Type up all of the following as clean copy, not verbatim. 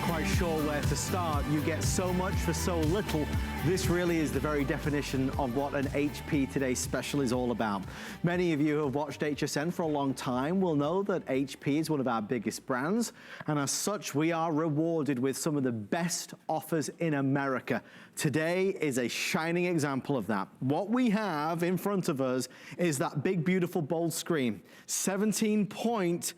quite sure where to start. You get so much for so little. This really is the very definition of what an HP Today special is all about. Many of you who have watched HSN for a long time will know that HP is one of our biggest brands, and as such, we are rewarded with some of the best offers in America. Today is a shining example of that. What we have in front of us is that big, beautiful, bold screen. 17.3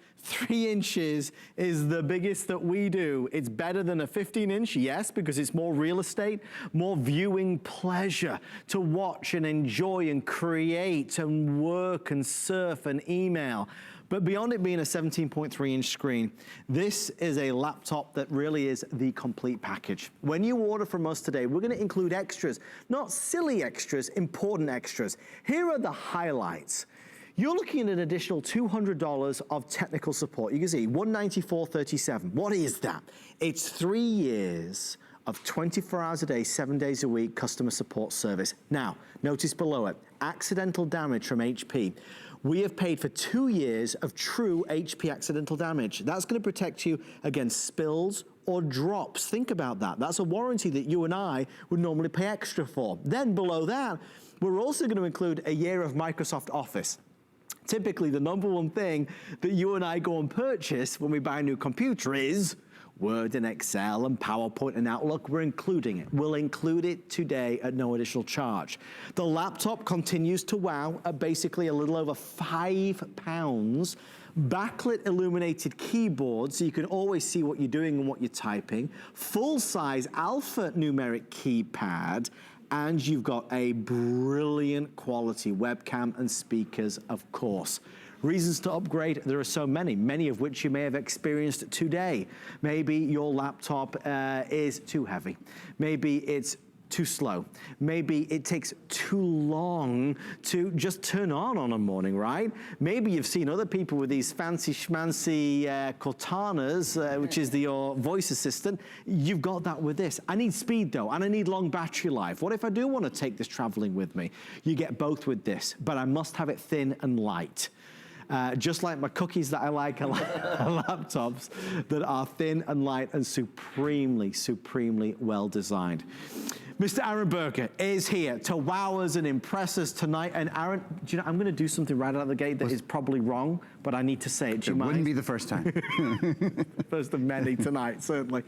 inches is the biggest that we do. It's better than a 15-inch, yes, because it's more real estate, more viewing pleasure to watch and enjoy and create and work and surf and email. But beyond it being a 17.3-inch screen, this is a laptop that really is the complete package. When you order from us today, we're going to include extras, not silly extras, important extras. Here are the highlights. You're looking at an additional $200 of technical support. You can see $194.37. What is that? It's 3 years of 24 hours a day, 7 days a week customer support service. Now, notice below it, accidental damage from HP. We have paid for 2 years of true HP accidental damage. That's going to protect you against spills or drops. Think about that. That's a warranty that you and I would normally pay extra for. Then below that, we're also going to include a year of Microsoft Office. Typically, the number one thing that you and I go and purchase when we buy a new computer is Word and Excel and PowerPoint and Outlook. We're including it. We'll include it today at no additional charge. The laptop continues to wow at basically a little over £5. Backlit illuminated keyboard, so you can always see what you're doing and what you're typing. Full-size alphanumeric keypad. And you've got a brilliant quality webcam and speakers, of course. Reasons to upgrade, there are so many of which you may have experienced today. Maybe your laptop is too heavy. Maybe it's too slow. Maybe it takes too long to just turn on a morning, right? Maybe you've seen other people with these fancy schmancy Cortanas, which is your voice assistant. You've got that with this. I need speed though, and I need long battery life. What if I do want to take this traveling with me? You get both with this, but I must have it thin and light. Just like my cookies that I like laptops that are thin and light and supremely, supremely well designed. Mr. Aaron Berger is here to wow us and impress us tonight. And Aaron, do you know, I'm going to do something right out of the gate that is probably wrong, but I need to say it. Do you mind? It wouldn't be the first time. First of many tonight, certainly.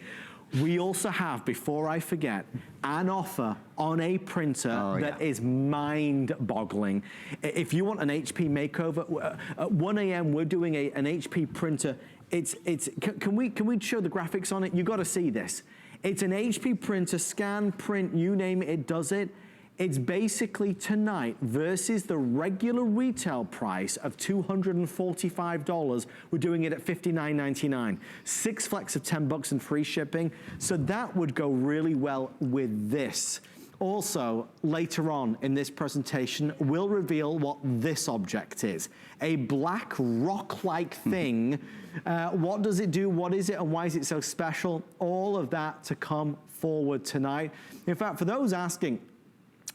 We also have, before I forget, an offer on a printer that is mind-boggling. If you want an HP makeover, at 1 a.m. we're doing an HP printer. Can we show the graphics on it? You've got to see this. It's an HP printer, scan, print, you name it, it does it. It's basically tonight versus the regular retail price of $245. We're doing it at $59.99. 6 flex of 10 bucks and free shipping. So that would go really well with this. Also, later on in this presentation, we'll reveal what this object is. A black rock-like thing. What does it do? What is it? And why is it so special? All of that to come forward tonight. In fact, for those asking,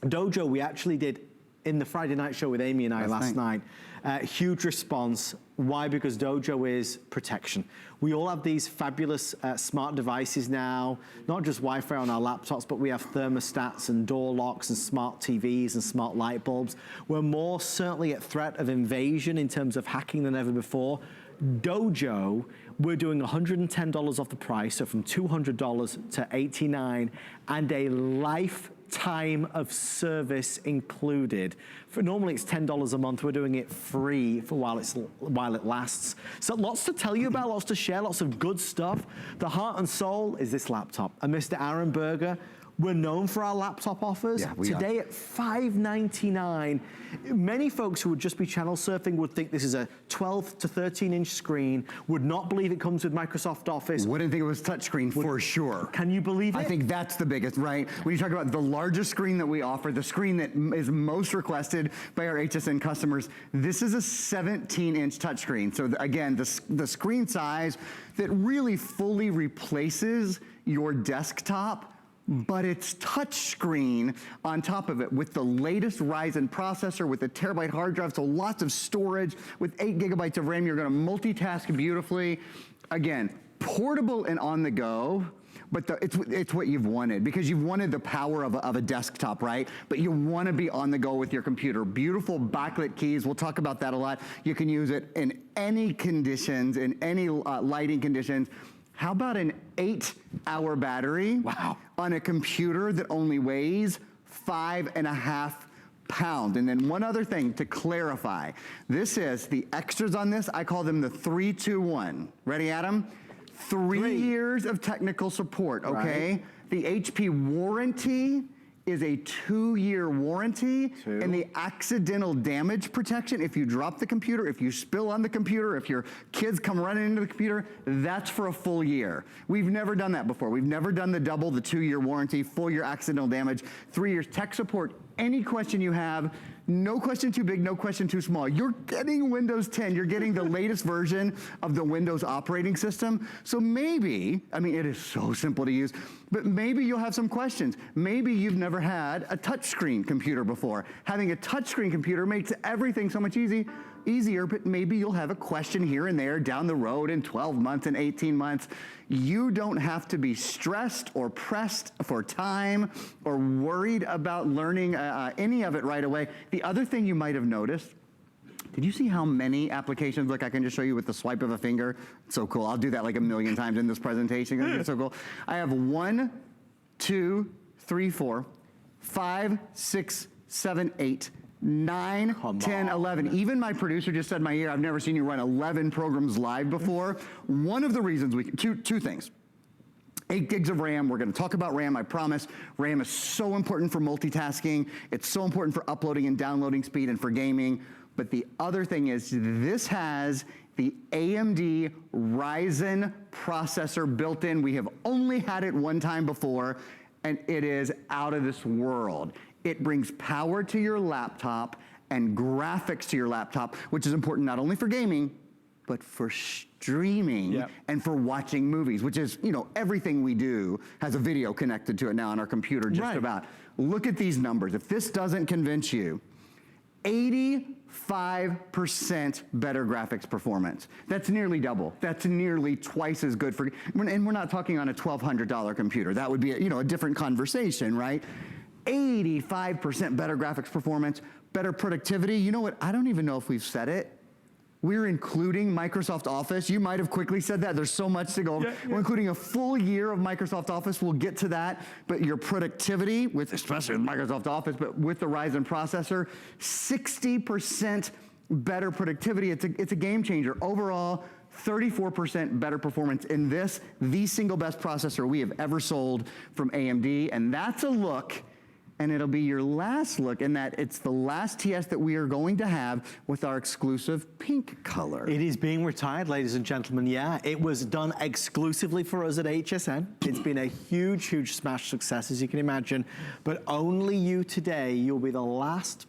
Dojo, we actually did in the Friday night show with Amy and I last night. Huge response. Why? Because Dojo is protection. We all have these fabulous smart devices now, not just Wi-Fi on our laptops, but we have thermostats and door locks and smart TVs and smart light bulbs. We're more certainly at threat of invasion in terms of hacking than ever before. Dojo, we're doing $110 off the price, so from $200 to $89, and a lifetime of service included. For normally it's $10 a month. We're doing it free for while it lasts. So lots to tell you about, lots to share, lots of good stuff. The heart and soul is this laptop. And Mr. Aaron Berger, we're known for our laptop offers. Yeah, today at $599. Many folks who would just be channel surfing would think this is a 12 to 13-inch screen, would not believe it comes with Microsoft Office. Wouldn't think it was touchscreen for sure. Can you believe it? I think that's the biggest, right? When you talk about the largest screen that we offer, the screen that is most requested by our HSN customers, this is a 17-inch touchscreen. So again, the screen size that really fully replaces your desktop, but it's touchscreen on top of it with the latest Ryzen processor with a terabyte hard drive, so lots of storage. With 8 gigabytes of RAM, you're gonna multitask beautifully. Again, portable and on the go. but it's what you've wanted, because you've wanted the power of a desktop, right? But you want to be on the go with your computer. Beautiful backlit keys. We'll talk about that a lot. You can use it in any conditions, in any lighting conditions. How about an 8-hour battery? Wow. On a computer that only weighs 5.5 pounds. And then one other thing to clarify. This is the extras on this. I call them the 3-2-1. Ready, Adam? Three years of technical support, okay? Right. The HP warranty is a 2-year warranty, and the accidental damage protection, if you drop the computer, if you spill on the computer, if your kids come running into the computer, that's for a full year. We've never done that before. We've never done the 2-year warranty, full year accidental damage, 3 years tech support. Any question you have, no question too big, no question too small. You're getting Windows 10. You're getting the latest version of the Windows operating system. So maybe, I mean, it is so simple to use, but maybe you'll have some questions. Maybe you've never had a touchscreen computer before. Having a touchscreen computer makes everything so much easier, but maybe you'll have a question here and there down the road in 12 months and 18 months. You don't have to be stressed or pressed for time or worried about learning any of it right away. The other thing you might have noticed, did you see how many applications? Look, I can just show you with the swipe of a finger. It's so cool. I'll do that like a million times in this presentation. It's so cool. I have 1, 2, 3, 4, 5, 6, 7, 8, 9, 10, 11. Even my producer just said in my ear, I've never seen you run 11 programs live before. One of the reasons two things. 8 gigs of RAM. We're going to talk about RAM, I promise. RAM is so important for multitasking. It's so important for uploading and downloading speed and for gaming. But the other thing is this has the AMD Ryzen processor built in. We have only had it one time before, and it is out of this world. It brings power to your laptop and graphics to your laptop, which is important not only for gaming, but for streaming and for watching movies, which is, you know, everything we do has a video connected to it now on our computer, just about. Look at these numbers. If this doesn't convince you, 85% better graphics performance. That's nearly double. That's nearly twice as good for, and we're not talking on a $1,200 computer. That would be, a different conversation, right? 85% better graphics performance, better productivity. You know what? I don't even know if we've said it. We're including Microsoft Office. You might have quickly said that. There's so much to go over. We're including a full year of Microsoft Office. We'll get to that. But your productivity, especially with Microsoft Office, but with the Ryzen processor, 60% better productivity. It's a game changer. Overall, 34% better performance in this, the single best processor we have ever sold from AMD. And that's a look. And it'll be your last look in that it's the last TS that we are going to have with our exclusive pink color. It is being retired, ladies and gentlemen. Yeah, it was done exclusively for us at HSN. It's been a huge, huge smash success, as you can imagine. But only you today, you'll be the last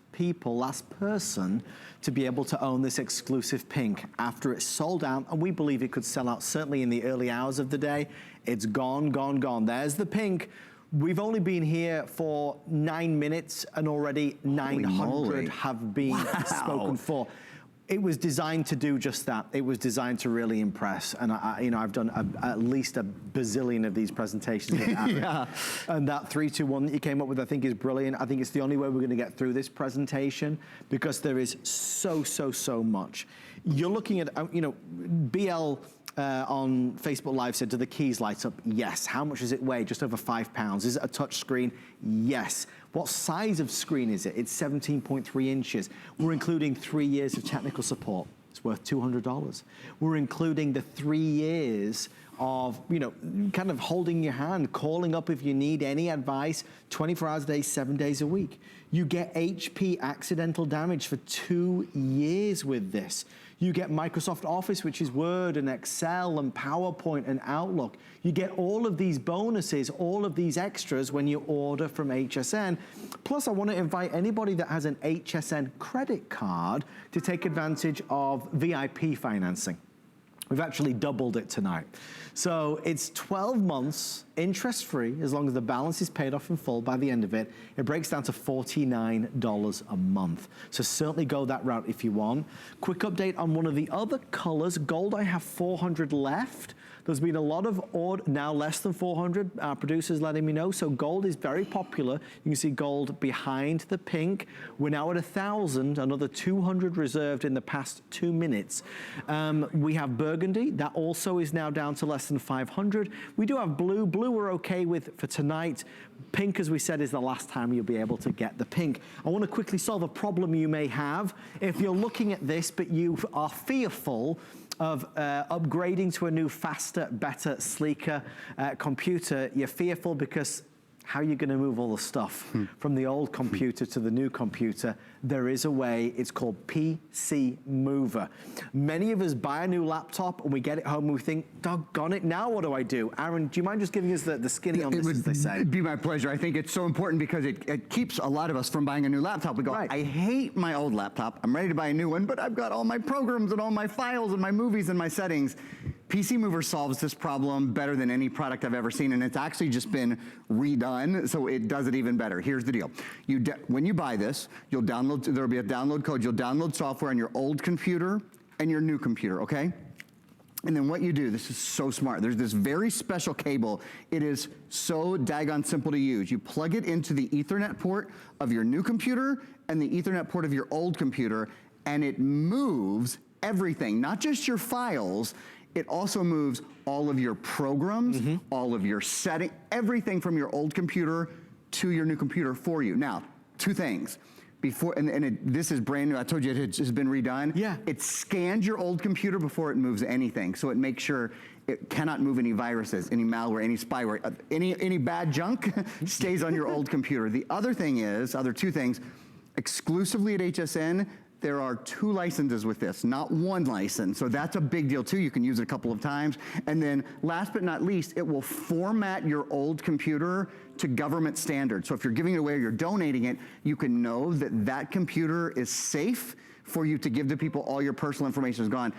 person to be able to own this exclusive pink after it's sold out. And we believe it could sell out certainly in the early hours of the day. It's gone, gone, gone. There's the pink. We've only been here for 9 minutes and already 900 have been spoken for. It was designed to do just that. It was designed to really impress. And I've done at least a bazillion of these presentations. And that 3-2-1 that you came up with, I think is brilliant. I think it's the only way we're gonna get through this presentation because there is so much. You're looking at, BL, on Facebook Live said, do the keys light up? Yes. How much does it weigh? Just over 5 pounds. Is it a touch screen? Yes. What size of screen is it? It's 17.3 inches. We're including 3 years of technical support. It's worth $200. We're including the 3 years of, kind of holding your hand, calling up if you need any advice, 24 hours a day, 7 days a week. You get HP accidental damage for 2 years with this. You get Microsoft Office, which is Word and Excel and PowerPoint and Outlook. You get all of these bonuses, all of these extras when you order from HSN. Plus, I want to invite anybody that has an HSN credit card to take advantage of VIP financing. We've actually doubled it tonight. So it's 12 months interest-free as long as the balance is paid off in full by the end of it. It breaks down to $49 a month. So certainly go that route if you want. Quick update on one of the other colors. Gold, I have 400 left. There's been a lot of now less than 400 producers letting me know. So gold is very popular. You can see gold behind the pink. We're now at 1,000, another 200 reserved in the past 2 minutes. We have burgundy. That also is now down to less than 500. We do have blue. Blue we're okay with for tonight. Pink, as we said, is the last time you'll be able to get the pink. I want to quickly solve a problem you may have. If you're looking at this, but you are fearful of upgrading to a new, faster, better, sleeker computer, you're fearful because how are you going to move all the stuff from the old computer to the new computer? There is a way. It's called PC Mover. Many of us buy a new laptop and we get it home and we think, doggone it, now what do I do? Aaron, do you mind just giving us the skinny on this, as they say? It'd be my pleasure. I think it's so important because it keeps a lot of us from buying a new laptop. We go, right. I hate my old laptop. I'm ready to buy a new one, but I've got all my programs and all my files and my movies and my settings. PC Mover solves this problem better than any product I've ever seen, and it's actually just been redone, so it does it even better. Here's the deal. When you buy this, you'll download, there'll be a download code. You'll download software on your old computer and your new computer, okay? And then what you do, this is so smart. There's this very special cable. It is so daggone simple to use. You plug it into the Ethernet port of your new computer and the Ethernet port of your old computer, and it moves everything, not just your files. It also moves all of your programs, all of your settings, everything from your old computer to your new computer for you. Now, 2 things. This is brand new. I told you it has been redone. Yeah. It scans your old computer before it moves anything. So it makes sure it cannot move any viruses, any malware, any spyware, any bad junk stays on your old computer. The other thing is, 2 things, exclusively at HSN, there are 2 licenses with this, not 1 license. So that's a big deal too. You can use it a couple of times. And then last but not least, it will format your old computer to government standards. So if you're giving it away or you're donating it, you can know that that computer is safe for you to give to people. All your personal information is gone.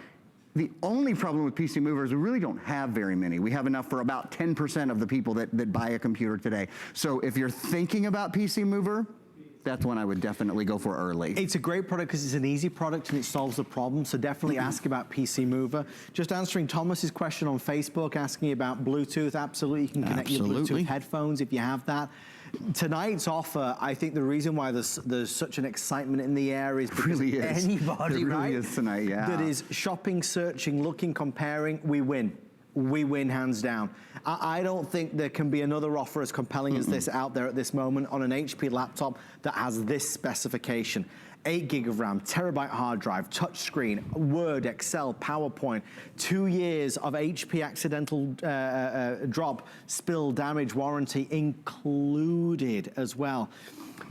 The only problem with PC Mover is we really don't have very many. We have enough for about 10% of the people that buy a computer today. So if you're thinking about PC Mover, that's one I would definitely go for early. It's a great product because it's an easy product and it solves the problem, so definitely ask about PC Mover. Just answering Thomas's question on Facebook, asking about Bluetooth. Absolutely, you can connect your Bluetooth headphones if you have that. Tonight's offer, I think the reason why there's such an excitement in the air is because anybody, right, is tonight, that is shopping, searching, looking, comparing, we win. We win hands down. I don't think there can be another offer as compelling as this out there at this moment on an HP laptop that has this specification. 8 gig of RAM, terabyte hard drive, touch screen, Word, Excel, PowerPoint, 2 years of HP accidental drop, spill, damage warranty included as well.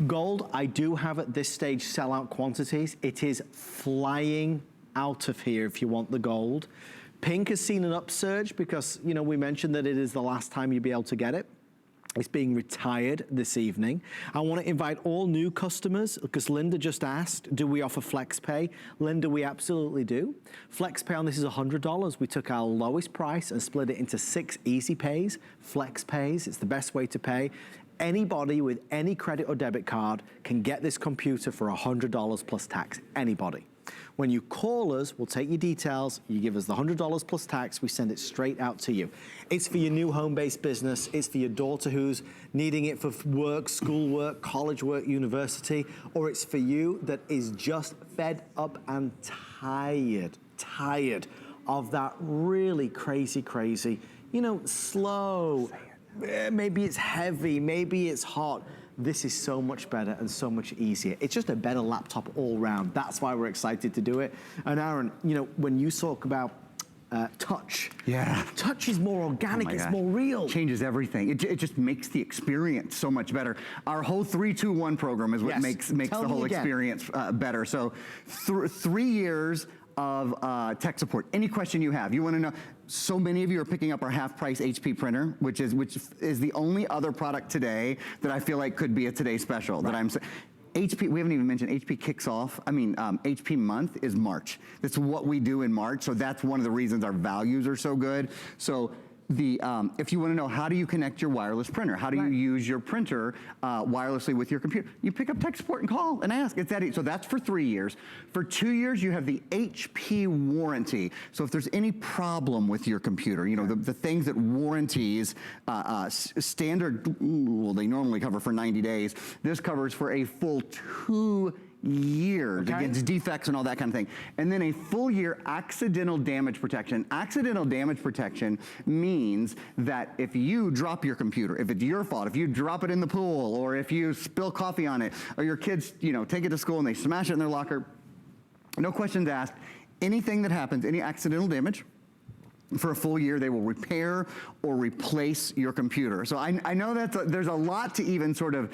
Gold, I do have at this stage sellout quantities. It is flying out of here if you want the gold. Pink has seen an upsurge because, you know, we mentioned that it is the last time you'll be able to get it. It's being retired this evening. I want to invite all new customers because Linda just asked, do we offer FlexPay? Linda, we absolutely do. FlexPay on this is $100. We took our lowest price and split it into 6 easy pays, FlexPays. It's the best way to pay. Anybody with any credit or debit card can get this computer for $100 plus tax. Anybody. When you call us, we'll take your details, you give us the $100 plus tax, we send it straight out to you. It's for your new home-based business, it's for your daughter who's needing it for work, school work, college work, university, or it's for you that is just fed up and tired of that really crazy, you know, slow, maybe it's heavy, maybe it's hot. This is so much better and so much easier. It's just a better laptop all round. That's why we're excited to do it. And Aaron, you know, when you talk about touch. Yeah. Touch is more organic, it's more real. Changes everything. It just makes the experience so much better. Our whole 3-2-1 program is what makes the whole experience better. So 3 years of tech support. Any question you have, you want to know. So many of you are picking up our half-price HP printer, which is the only other product today that I feel like could be a Today Special. Right. That I'm HP. We haven't even mentioned HP kicks off. I mean, HP month is March. That's what we do in March. So that's one of the reasons our values are so good. So if you want to know how do you connect your wireless printer, how do you use your printer wirelessly with your computer, you pick up tech support and call and ask. It's that easy. So that's for 3 years. For 2 years, you have the HP warranty. So if there's any problem with your computer, you know, the things that warranties standard, well, they normally cover for 90 days. This covers for a full 2 years against defects and all that kind of thing. And then a full year accidental damage protection. Accidental damage protection means that if you drop your computer, if it's your fault, if you drop it in the pool, or if you spill coffee on it, or your kids, you know, take it to school and they smash it in their locker, no questions asked, anything that happens, any accidental damage, for a full year, they will repair or replace your computer. So I know that there's a lot to even sort of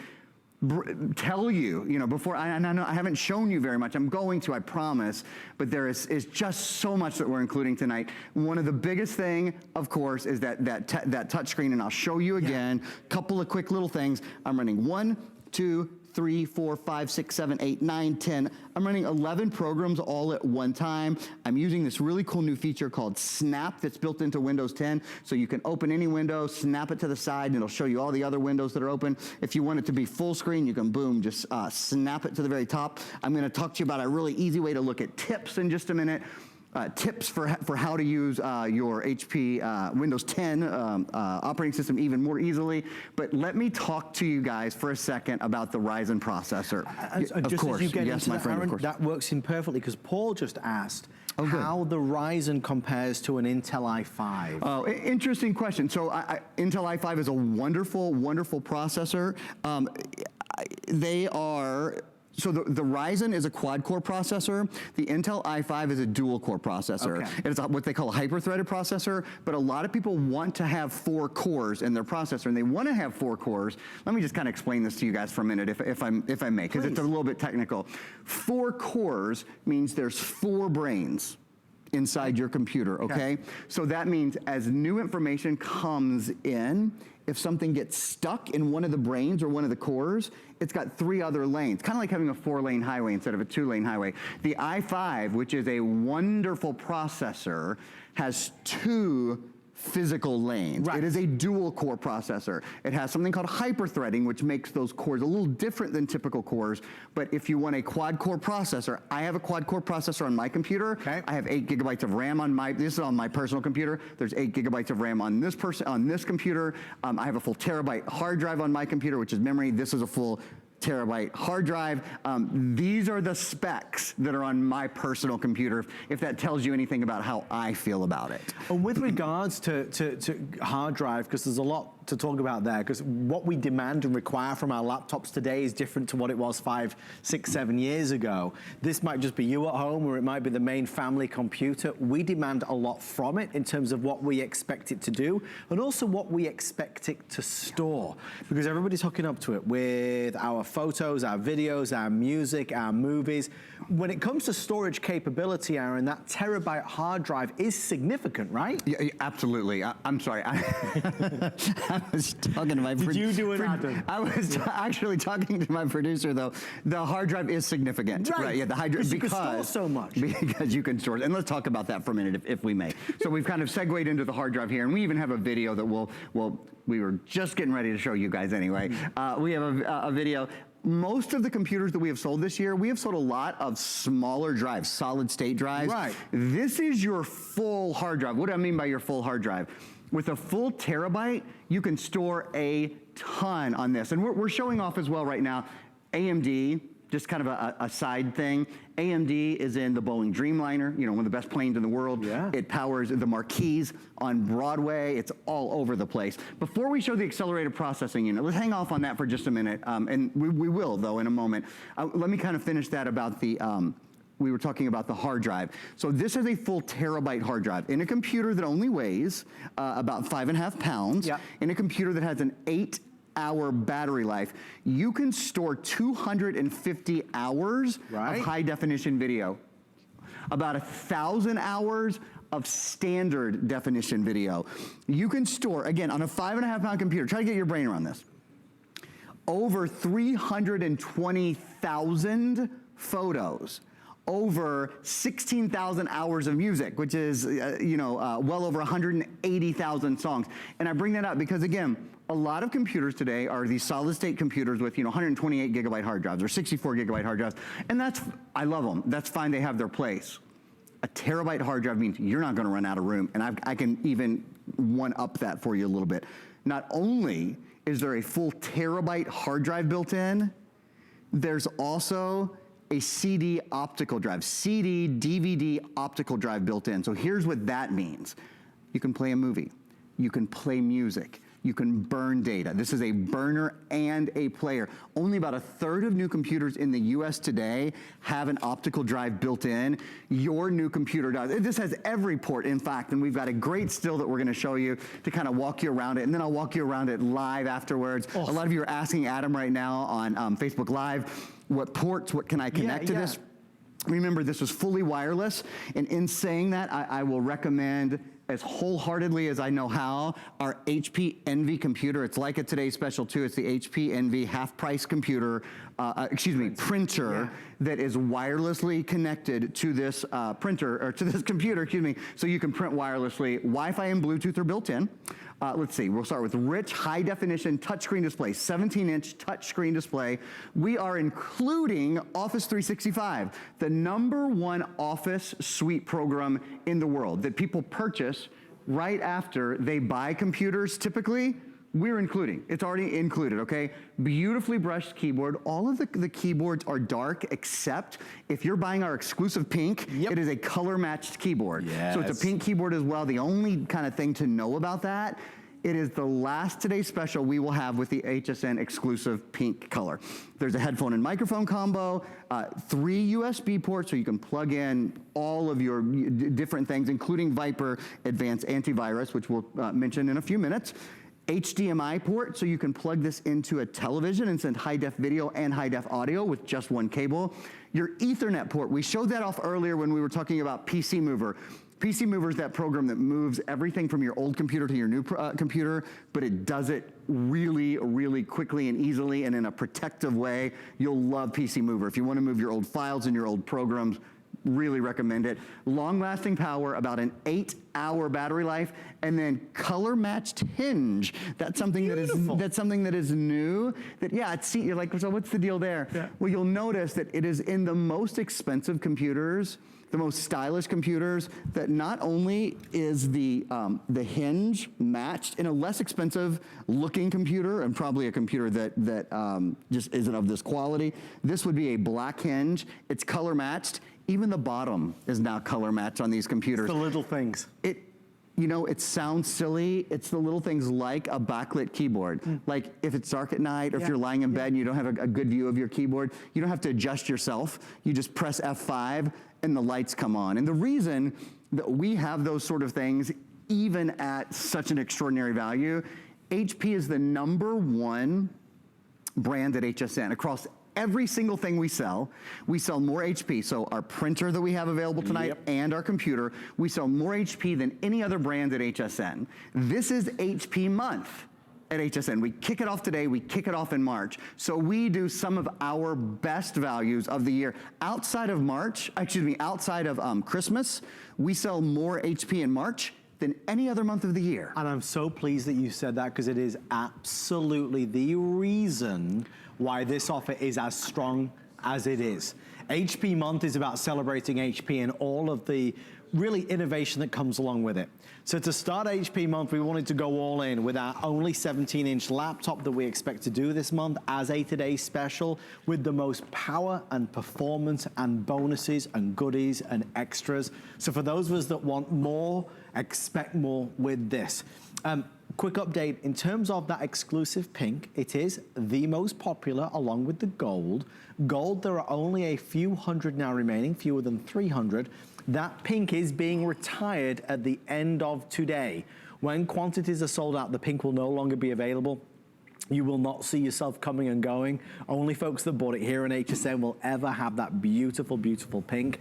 tell you, you know, before, I know I haven't shown you very much. I'm going to, I promise, but there is just so much that we're including tonight. One of the biggest thing, of course, is that touch screen, and I'll show you again, couple of quick little things. I'm running 1, 2, 3, 4, 5, 6, 7, 8, 9, 10. I'm running 11 programs all at one time. I'm using this really cool new feature called Snap that's built into Windows 10. So you can open any window, snap it to the side, and it'll show you all the other windows that are open. If you want it to be full screen, you can, boom, just snap it to the very top. I'm gonna talk to you about a really easy way to look at tips in just a minute. Tips for how to use your HP Windows 10 operating system even more easily. But let me talk to you guys for a second about the Ryzen processor. Of course, as you get into that, Aaron, that works in perfectly, because Paul just asked how the Ryzen compares to an Intel i5. Oh, interesting question. So Intel i5 is a wonderful, wonderful processor. They are... So the Ryzen is a quad-core processor. The Intel i5 is a dual-core processor. It's what they call a hyper-threaded processor, but a lot of people want to have 4 cores in their processor, and they want to have 4 cores. Let me just kind of explain this to you guys for a minute, if I may, because it's a little bit technical. 4 cores means there's 4 brains inside your computer, okay? So that means as new information comes in, if something gets stuck in one of the brains or one of the cores, it's got 3 other lanes, kind of like having a 4-lane highway instead of a 2-lane highway. The i5, which is a wonderful processor, has 2 physical lanes. It is a dual core processor. It has something called hyper-threading, which makes those cores a little different than typical cores. But if you want a quad core processor, I have a quad core processor on my computer. I have 8 gigabytes of RAM on this is on my personal computer. There's 8 gigabytes of RAM on this computer. I have a full terabyte hard drive on my computer, which is memory. This is a full terabyte hard drive. These are the specs that are on my personal computer, if that tells you anything about how I feel about it. And with regards to hard drive, because there's a lot to talk about there, because what we demand and require from our laptops today is different to what it was 5, 6, 7 years ago. This might just be you at home, or it might be the main family computer. We demand a lot from it in terms of what we expect it to do, and also what we expect it to store, because everybody's hooking up to it with our photos, our videos, our music, our movies. When it comes to storage capability, Aaron, that terabyte hard drive is significant, right? Yeah, absolutely. I'm sorry. I was talking to my producer. Did you do it, Adam? I was actually talking to my producer, though. The hard drive is significant. Right. Yeah, the hard drive, because you can store so much. Because you can store it. And let's talk about that for a minute, if we may. So we've kind of segued into the hard drive here, and we even have a video that we were just getting ready to show you guys anyway. We have a video. Most of the computers that we have sold this year, we have sold a lot of smaller drives, solid state drives. This is your full hard drive. What do I mean by your full hard drive? With a full terabyte, you can store a ton on this. And we're showing off as well right now, AMD, just kind of a side thing. AMD is in the Boeing Dreamliner, you know, one of the best planes in the world. It powers the Marquise on Broadway. It's all over the place. Before we show the accelerated processing unit, let's hang off on that for just a minute. And we will, though, in a moment. Let me kind of finish that about the... we were talking about the hard drive. So this is a full terabyte hard drive in a computer that only weighs about 5.5 pounds, in a computer that has an 8-hour battery life. You can store 250 hours of high definition video, about 1,000 hours of standard definition video. You can store, again, on a 5.5 pound computer, try to get your brain around this, over 320,000 photos, over 16,000 hours of music, which is, well over 180,000 songs. And I bring that up because, again, a lot of computers today are these solid state computers with 128 gigabyte hard drives or 64 gigabyte hard drives. And I love them. That's fine. They have their place. A terabyte hard drive means you're not going to run out of room. And I can even one up that for you a little bit. Not only is there a full terabyte hard drive built in, there's also a CD optical drive, CD, DVD optical drive built in. So here's what that means. You can play a movie. You can play music. You can burn data. This is a burner and a player. Only about a third of new computers in the US today have an optical drive built in. Your new computer does. This has every port, in fact, and we've got a great still that we're gonna show you to kind of walk you around it, and then I'll walk you around it live afterwards. Oh. A lot of you are asking Adam right now on Facebook Live, what ports, what can I connect to this? Remember, this is fully wireless, and in saying that, I will recommend, as wholeheartedly as I know how, our HP Envy computer. It's like a Today's Special too. It's the HP Envy half-price computer, printer that is wirelessly connected to this printer, or to this computer, so you can print wirelessly. Wi-Fi and Bluetooth are built in. Let's see, we'll start with rich, high-definition touchscreen display, 17-inch touchscreen display. We are including Office 365, the #1 Office suite program in the world that people purchase right after they buy computers typically. We're including. It's already included, okay? Beautifully brushed keyboard. All of the keyboards are dark, except if you're buying our exclusive pink, it is a color-matched keyboard. Yes. So it's a pink keyboard as well. The only kind of thing to know about that, it is the last Today's Special we will have with the HSN exclusive pink color. There's a headphone and microphone combo, 3 USB ports so you can plug in all of your different things, including Viper Advanced Antivirus, which we'll mention in a few minutes. HDMI port, so you can plug this into a television and send high-def video and high-def audio with just one cable. Your Ethernet port, we showed that off earlier when we were talking about PC Mover. PC Mover is that program that moves everything from your old computer to your new computer, but it does it really, really quickly and easily and in a protective way. You'll love PC Mover. If you want to move your old files and your old programs, really recommend it. Long-lasting power, about an 8-hour battery life, and then color-matched hinge. That's something that is new. You're like, so what's the deal there? Yeah. Well, you'll notice that it is in the most expensive computers, the most stylish computers, that not only is the hinge matched in a less expensive looking computer, and probably a computer that just isn't of this quality. This would be a black hinge. It's color matched. Even the bottom is now color matched on these computers. It's the little things. It sounds silly. It's the little things like a backlit keyboard. Like if it's dark at night or if you're lying in bed and you don't have a good view of your keyboard, you don't have to adjust yourself. You just press F5 and the lights come on. And the reason that we have those sort of things, even at such an extraordinary value, HP is the #1 brand at HSN across every single thing we sell more HP. So our printer that we have available tonight and our computer, we sell more HP than any other brand at HSN. This is HP month at HSN. We kick it off today, we kick it off in March. So we do some of our best values of the year. Outside of Christmas, we sell more HP in March than any other month of the year. And I'm so pleased that you said that, because it is absolutely the reason why this offer is as strong as it is. HP month is about celebrating HP and all of the really innovation that comes along with it. So to start HP month, we wanted to go all in with our only 17-inch laptop that we expect to do this month as a Today's Special, with the most power and performance and bonuses and goodies and extras. So for those of us that want more, expect more with this. Quick update, in terms of that exclusive pink, it is the most popular along with the gold. Gold, there are only a few hundred now remaining, fewer than 300. That pink is being retired at the end of today. When quantities are sold out, the pink will no longer be available. You will not see yourself coming and going. Only folks that bought it here in HSN will ever have that beautiful, beautiful pink.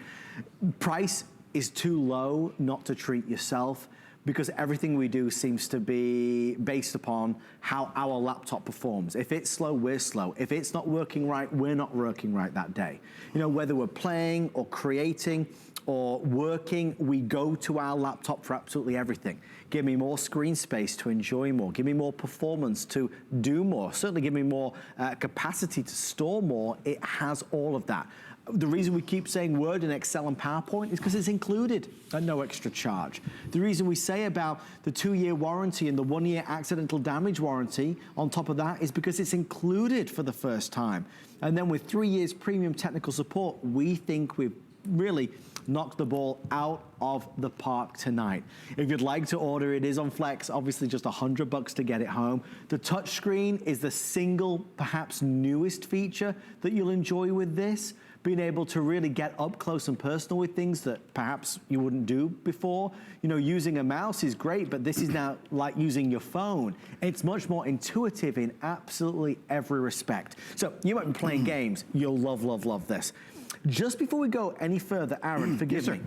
Price is too low not to treat yourself. because everything we do seems to be based upon how our laptop performs. If it's slow, we're slow. If it's not working right, we're not working right that day. You know, whether we're playing or creating or working, we go to our laptop for absolutely everything. Give me more screen space to enjoy more. Give me more performance to do more. Certainly give me more capacity to store more. It has all of that. The reason we keep saying Word and Excel and PowerPoint is because it's included at no extra charge. The reason we say about the 2-year warranty and the 1-year accidental damage warranty on top of that is because it's included for the first time. And then with 3 years premium technical support, we think we've really knocked the ball out of the park tonight. If you'd like to order, it is on Flex, obviously just $100 to get it home. The touchscreen is the single, perhaps newest feature that you'll enjoy with this. Being able to really get up close and personal with things that perhaps you wouldn't do before. You know, using a mouse is great, but this is now like using your phone. It's much more intuitive in absolutely every respect. So you might be playing games. You'll love, love, love this. Just before we go any further, Aaron, forgive me.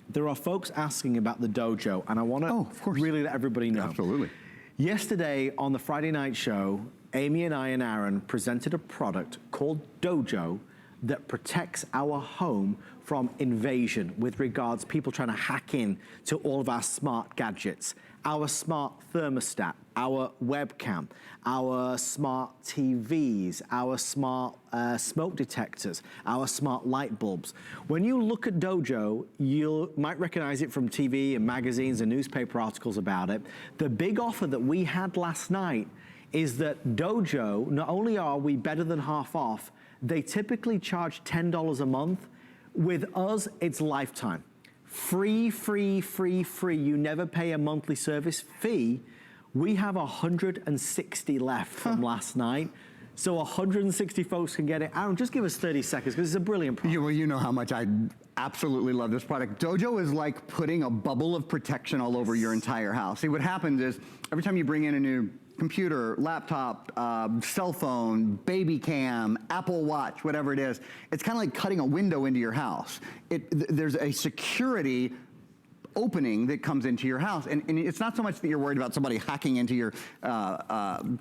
There are folks asking about the Dojo, and I want to really let everybody know. Absolutely. Yesterday on the Friday night show, Amy and I and Aaron presented a product called Dojo that protects our home from invasion with regards people trying to hack in to all of our smart gadgets, our smart thermostat, our webcam, our smart TVs, our smart smoke detectors, our smart light bulbs. When you look at Dojo, you might recognize it from TV and magazines and newspaper articles about it. The big offer that we had last night is that Dojo, not only are we better than half off, they typically charge $10 a month. With us, it's lifetime. Free, free, free, free. You never pay a monthly service fee. We have 160 left from last night. So 160 folks can get it. Aaron, just give us 30 seconds because it's a brilliant product. Well, you know how much I absolutely love this product. Dojo is like putting a bubble of protection all over your entire house. See, what happens is every time you bring in a new computer, laptop, cell phone, baby cam, Apple Watch, whatever it is, it's kind of like cutting a window into your house. There's a security opening that comes into your house. And it's not so much that you're worried about somebody hacking into your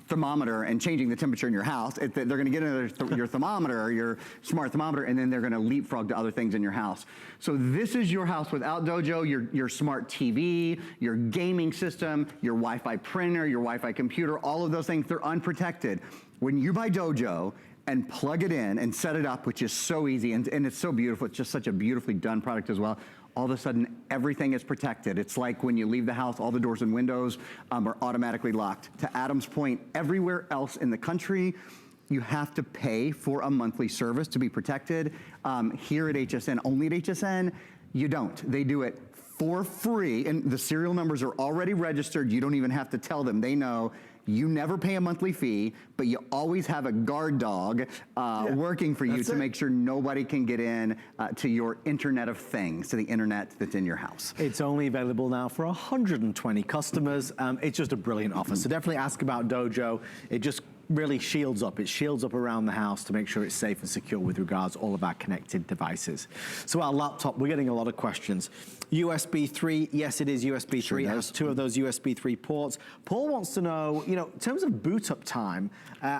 thermometer and changing the temperature in your house. They're going to get into your thermometer or your smart thermometer, and then they're going to leapfrog to other things in your house. So this is your house without Dojo, your smart TV, your gaming system, your Wi-Fi printer, your Wi-Fi computer, all of those things, they're unprotected. When you buy Dojo and plug it in and set it up, which is so easy, and it's so beautiful, it's just such a beautifully done product as well, all of a sudden, everything is protected. It's like when you leave the house, all the doors and windows are automatically locked. To Adam's point, everywhere else in the country, you have to pay for a monthly service to be protected. Here at HSN, only at HSN, you don't. They do it for free, and the serial numbers are already registered. You don't even have to tell them. They know. You never pay a monthly fee, but you always have a guard dog working for you to make sure nobody can get in to your Internet of Things, to the internet that's in your house. It's only available now for 120 customers. It's just a brilliant offer. So definitely ask about Dojo. It just really shields up. It shields up around the house to make sure it's safe and secure with regards to all of our connected devices. So our laptop, we're getting a lot of questions. USB 3, yes, it is USB 3. It has 2 of those USB 3 ports. Paul wants to know, you know, in terms of boot up time,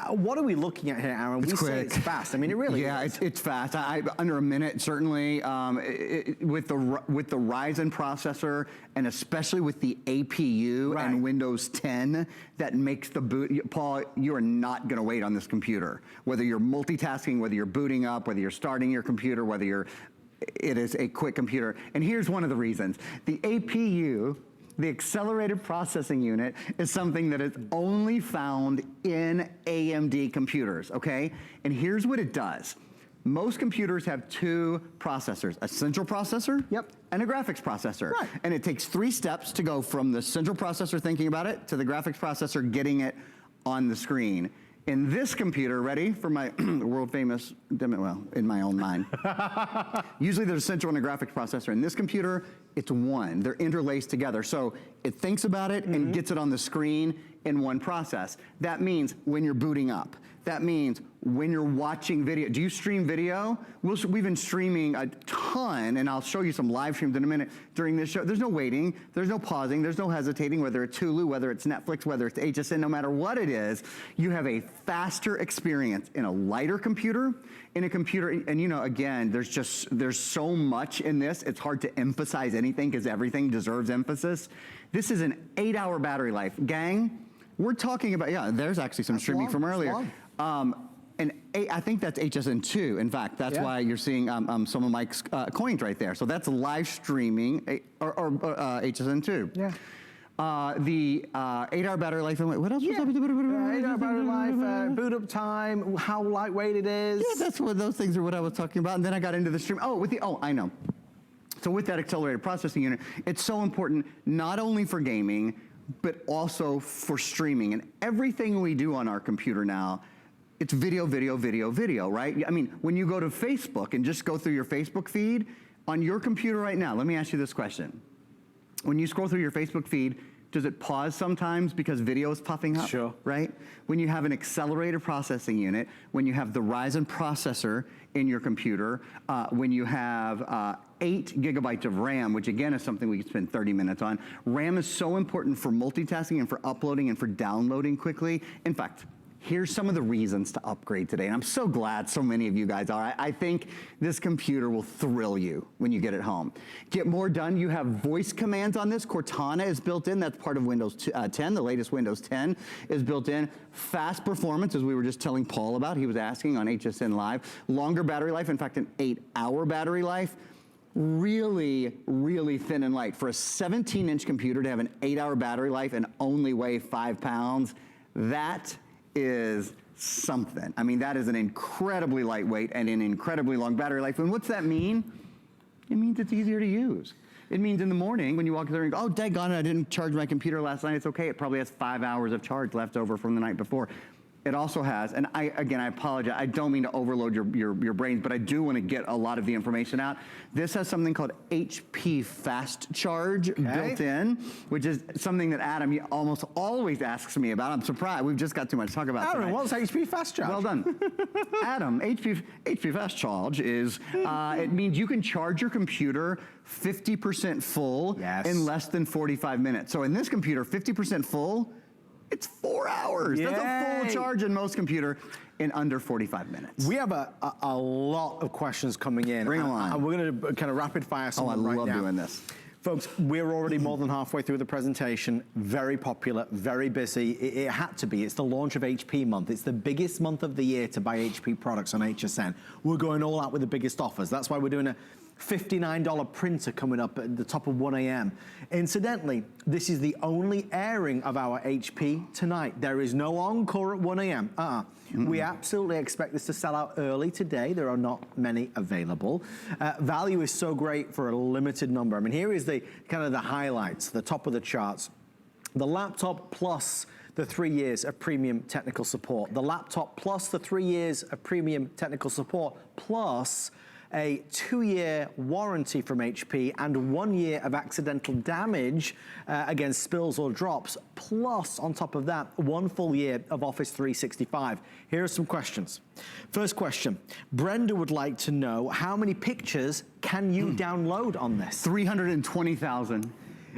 what are we looking at here, Aaron? It's quick. Say it's fast. I mean, it really is. It's fast. Under a minute, certainly. With the Ryzen processor, and especially with the APU and Windows 10, that makes the boot. Paul, you are not going to wait on this computer. Whether you're multitasking, whether you're booting up, whether you're starting your computer, whether you're, it is a quick computer. And here's one of the reasons. The APU, the accelerated processing unit, is something that is only found in AMD computers, okay? And here's what it does. Most computers have 2 processors, a central processor and a graphics processor. And it takes 3 steps to go from the central processor thinking about it to the graphics processor getting it on the screen. In this computer, ready for my world famous, well, in my own mind. Usually there's a central and a graphics processor. In this computer, it's one. They're interlaced together. So it thinks about it and gets it on the screen in one process. That means when you're booting up, That means when you're watching video, do you stream video? We've been streaming a ton, and I'll show you some live streams in a minute during this show. There's no waiting, there's no pausing, there's no hesitating, whether it's Hulu, whether it's Netflix, whether it's HSN, no matter what it is, you have a faster experience in a lighter computer, in a computer, and you know, again, there's so much in this, it's hard to emphasize anything because everything deserves emphasis. This is an 8-hour battery life. Gang, we're talking about, yeah, there's actually some streaming from earlier. And I think that's HSN 2. In fact, that's why you're seeing some of Mike's coins right there. So that's live streaming or HSN 2. Yeah. The 8-hour battery life. What else was up? 8-hour battery life, boot up time, how lightweight it is. Yeah, that's what those things are what I was talking about. And then I got into the stream. I know. So with that accelerated processing unit, it's so important not only for gaming, but also for streaming. And everything we do on our computer now, it's video, right? I mean, when you go to Facebook and just go through your Facebook feed, on your computer right now, let me ask you this question. When you scroll through your Facebook feed, does it pause sometimes because video is popping up? Sure. Right? When you have an accelerated processing unit, when you have the Ryzen processor in your computer, when you have 8 gigabytes of RAM, which again is something we could spend 30 minutes on. RAM is so important for multitasking and for uploading and for downloading quickly. In fact, here's some of the reasons to upgrade today, and I'm so glad so many of you guys are. I think this computer will thrill you when you get it home. Get more done, you have voice commands on this. Cortana is built in, that's part of Windows 10, the latest Windows 10 is built in. Fast performance, as we were just telling Paul about, he was asking on HSN Live. Longer battery life, in fact an 8-hour battery life. Really, really thin and light. For a 17-inch computer to have an 8-hour battery life and only weigh 5 pounds, that is something. I mean, that is an incredibly lightweight and an incredibly long battery life. And what's that mean? It means it's easier to use. It means in the morning when you walk there and go, oh, daggone it, I didn't charge my computer last night. It's okay. It probably has 5 hours of charge left over from the night before. It also has, and I apologize, I don't mean to overload your brains, but I do want to get a lot of the information out. This has something called HP Fast Charge built in, which is something that Adam almost always asks me about. I'm surprised. We've just got too much to talk about Aaron, tonight. what's HP Fast Charge? Well done. Adam, HP Fast Charge is, it means you can charge your computer 50% full in less than 45 minutes. So in this computer, 50% full, it's 4 hours. Yay. That's a full charge in most computer in under 45 minutes. We have a lot of questions coming in. Bring them on. And we're going to kind of rapid fire some right now. I love doing this. Folks, we're already more than halfway through the presentation. Very popular, very busy. It had to be. It's the launch of HP month. It's the biggest month of the year to buy HP products on HSN. We're going all out with the biggest offers. That's why we're doing a $59 printer coming up at the top of 1 a.m. Incidentally, this is the only airing of our HP tonight. There is no encore at 1 a.m. We absolutely expect this to sell out early today. There are not many available. Value is so great for a limited number. I mean, here is the kind of the highlights, the top of the charts. The laptop plus the 3 years of premium technical support. The laptop plus the 3 years of premium technical support plus a 2-year warranty from HP and 1 year of accidental damage against spills or drops, plus on top of that, 1 full year of Office 365. Here are some questions. First question, Brenda would like to know how many pictures can you download on this? 320,000.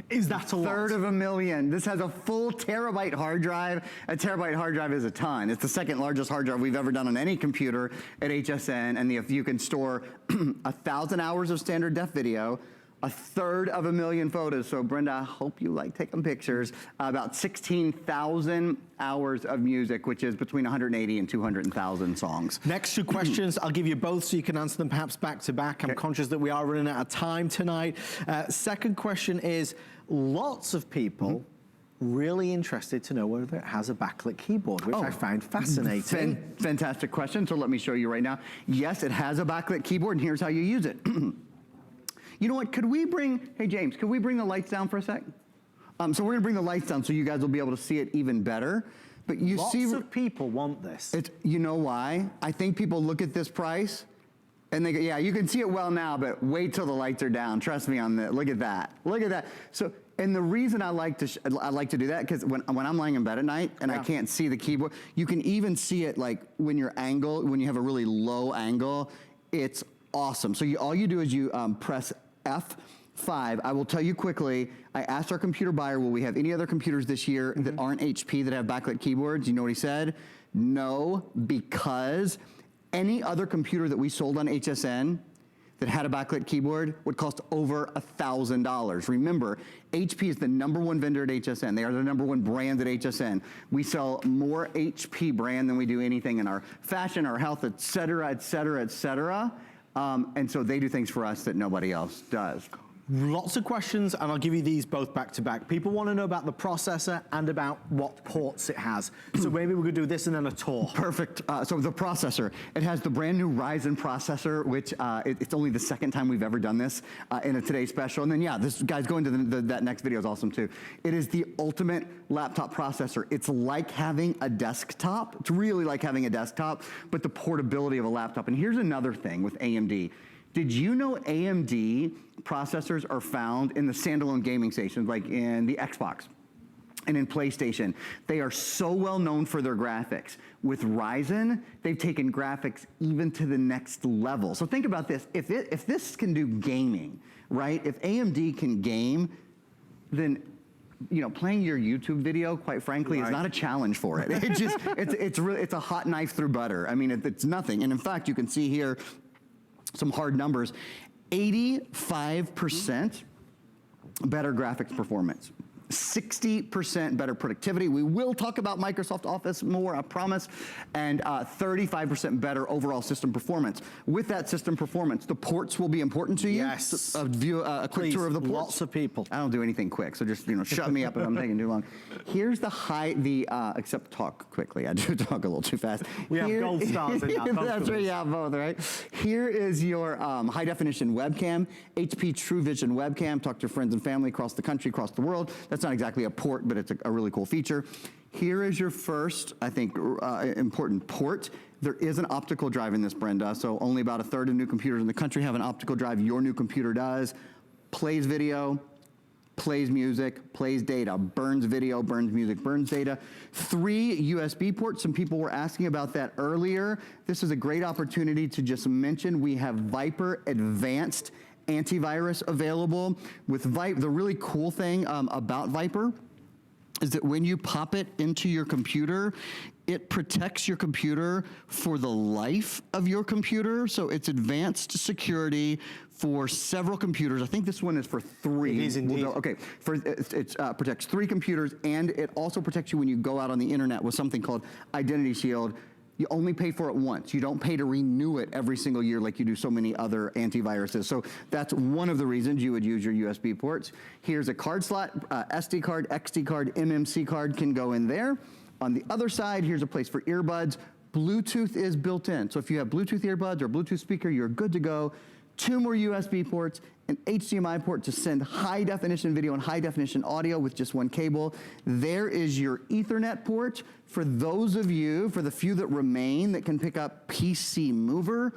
Is that a lot? 1/3 This has a full terabyte hard drive. A terabyte hard drive is a ton. It's the second largest hard drive we've ever done on any computer at HSN. And if you can store 1,000 hours of standard def video, 1/3 photos. So Brenda, I hope you like taking pictures. About 16,000 hours of music, which is between 180 and 200,000 songs. Next 2 questions, I'll give you both so you can answer them perhaps back to back. I'm conscious that we are running out of time tonight. Second question is, lots of people really interested to know whether it has a backlit keyboard, which I found fascinating. Fantastic question, so let me show you right now. Yes, it has a backlit keyboard, and here's how you use it. You know what, hey James, could we bring the lights down for a sec? So we're gonna bring the lights down so you guys will be able to see it even better. But Lots of people want this. You know why? I think people look at this price And they go, yeah, you can see it well now, but wait till the lights are down. Trust me on that. Look at that. Look at that. So, and the reason I like to do that, because when I'm lying in bed at night and I can't see the keyboard, you can even see it like when you have a really low angle, it's awesome. So all you do is you press F5. I will tell you quickly, I asked our computer buyer, will we have any other computers this year that aren't HP that have backlit keyboards? You know what he said? No, because any other computer that we sold on HSN that had a backlit keyboard would cost over $1,000. Remember, HP is the #1 vendor at HSN. They are the #1 brand at HSN. We sell more HP brand than we do anything in our fashion, our health, et cetera, et cetera, et cetera. And so they do things for us that nobody else does. Lots of questions, and I'll give you these both back to back. People want to know about the processor and about what ports it has. So maybe we could do this and then a tour. Perfect. So the processor, it has the brand new Ryzen processor, which it's only the second time we've ever done this in a Today Special. And then yeah, this guy's going to that next video is awesome too. It is the ultimate laptop processor. It's like having a desktop. It's really like having a desktop, but the portability of a laptop. And here's another thing with AMD. Did you know AMD processors are found in the standalone gaming stations, like in the Xbox and in PlayStation? They are so well known for their graphics. With Ryzen, they've taken graphics even to the next level. So think about this. If this can do gaming, right? If AMD can game, then playing your YouTube video, quite frankly, is not a challenge for it. It's a hot knife through butter. I mean, it's nothing. And in fact, you can see here some hard numbers. 85% better graphics performance. 60% better productivity. We will talk about Microsoft Office more, I promise. And 35% better overall system performance. With that system performance, the ports will be important to you. Yes. A quick tour of the ports. Lots of people. I don't do anything quick, so just shut me up if I'm taking too long. Here's except talk quickly. I do talk a little too fast. We have gold stars in that. That's right, yeah, both, right? Here is your high definition webcam, HP True Vision webcam. Talk to your friends and family across the country, across the world. That's not exactly a port, but it's a really cool feature. Here is your first, I think, important port. There is an optical drive in this, Brenda, so only about 1/3 of new computers in the country have an optical drive. Your new computer does. Plays video, plays music, plays data, burns video, burns music, burns data. 3 USB ports. Some people were asking about that earlier. This is a great opportunity to just mention we have Viper Advanced antivirus available. With the really cool thing about Viper is that when you pop it into your computer, it protects your computer for the life of your computer. So it's advanced security for several computers. I think this one is for 3. It is indeed. Okay, it protects 3 computers, and it also protects you when you go out on the internet with something called Identity Shield. You only pay for it once. You don't pay to renew it every single year like you do so many other antiviruses. So that's one of the reasons you would use your USB ports. Here's a card slot, SD card, XD card, MMC card can go in there. On the other side, here's a place for earbuds. Bluetooth is built in. So if you have Bluetooth earbuds or Bluetooth speaker, you're good to go. 2 more USB ports, an HDMI port to send high definition video and high definition audio with just 1 cable. There is your Ethernet port. For those of you, for the few that remain, that can pick up PC Mover.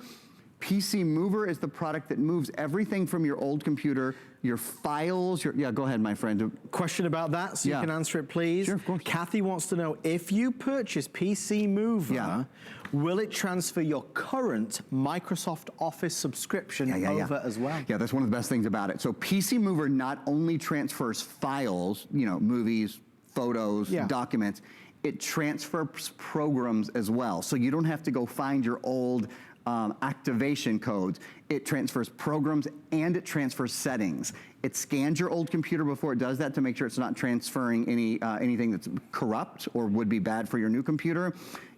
PC Mover is the product that moves everything from your old computer, your files, yeah, go ahead, my friend. Question about that, so you can answer it, please. Sure, of course. Kathy wants to know, if you purchase PC Mover, will it transfer your current Microsoft Office subscription over as well? Yeah, that's one of the best things about it. So PC Mover not only transfers files, movies, photos, documents, it transfers programs as well. So you don't have to go find your old activation codes. It transfers programs and it transfers settings. It scans your old computer before it does that to make sure it's not transferring anything that's corrupt or would be bad for your new computer.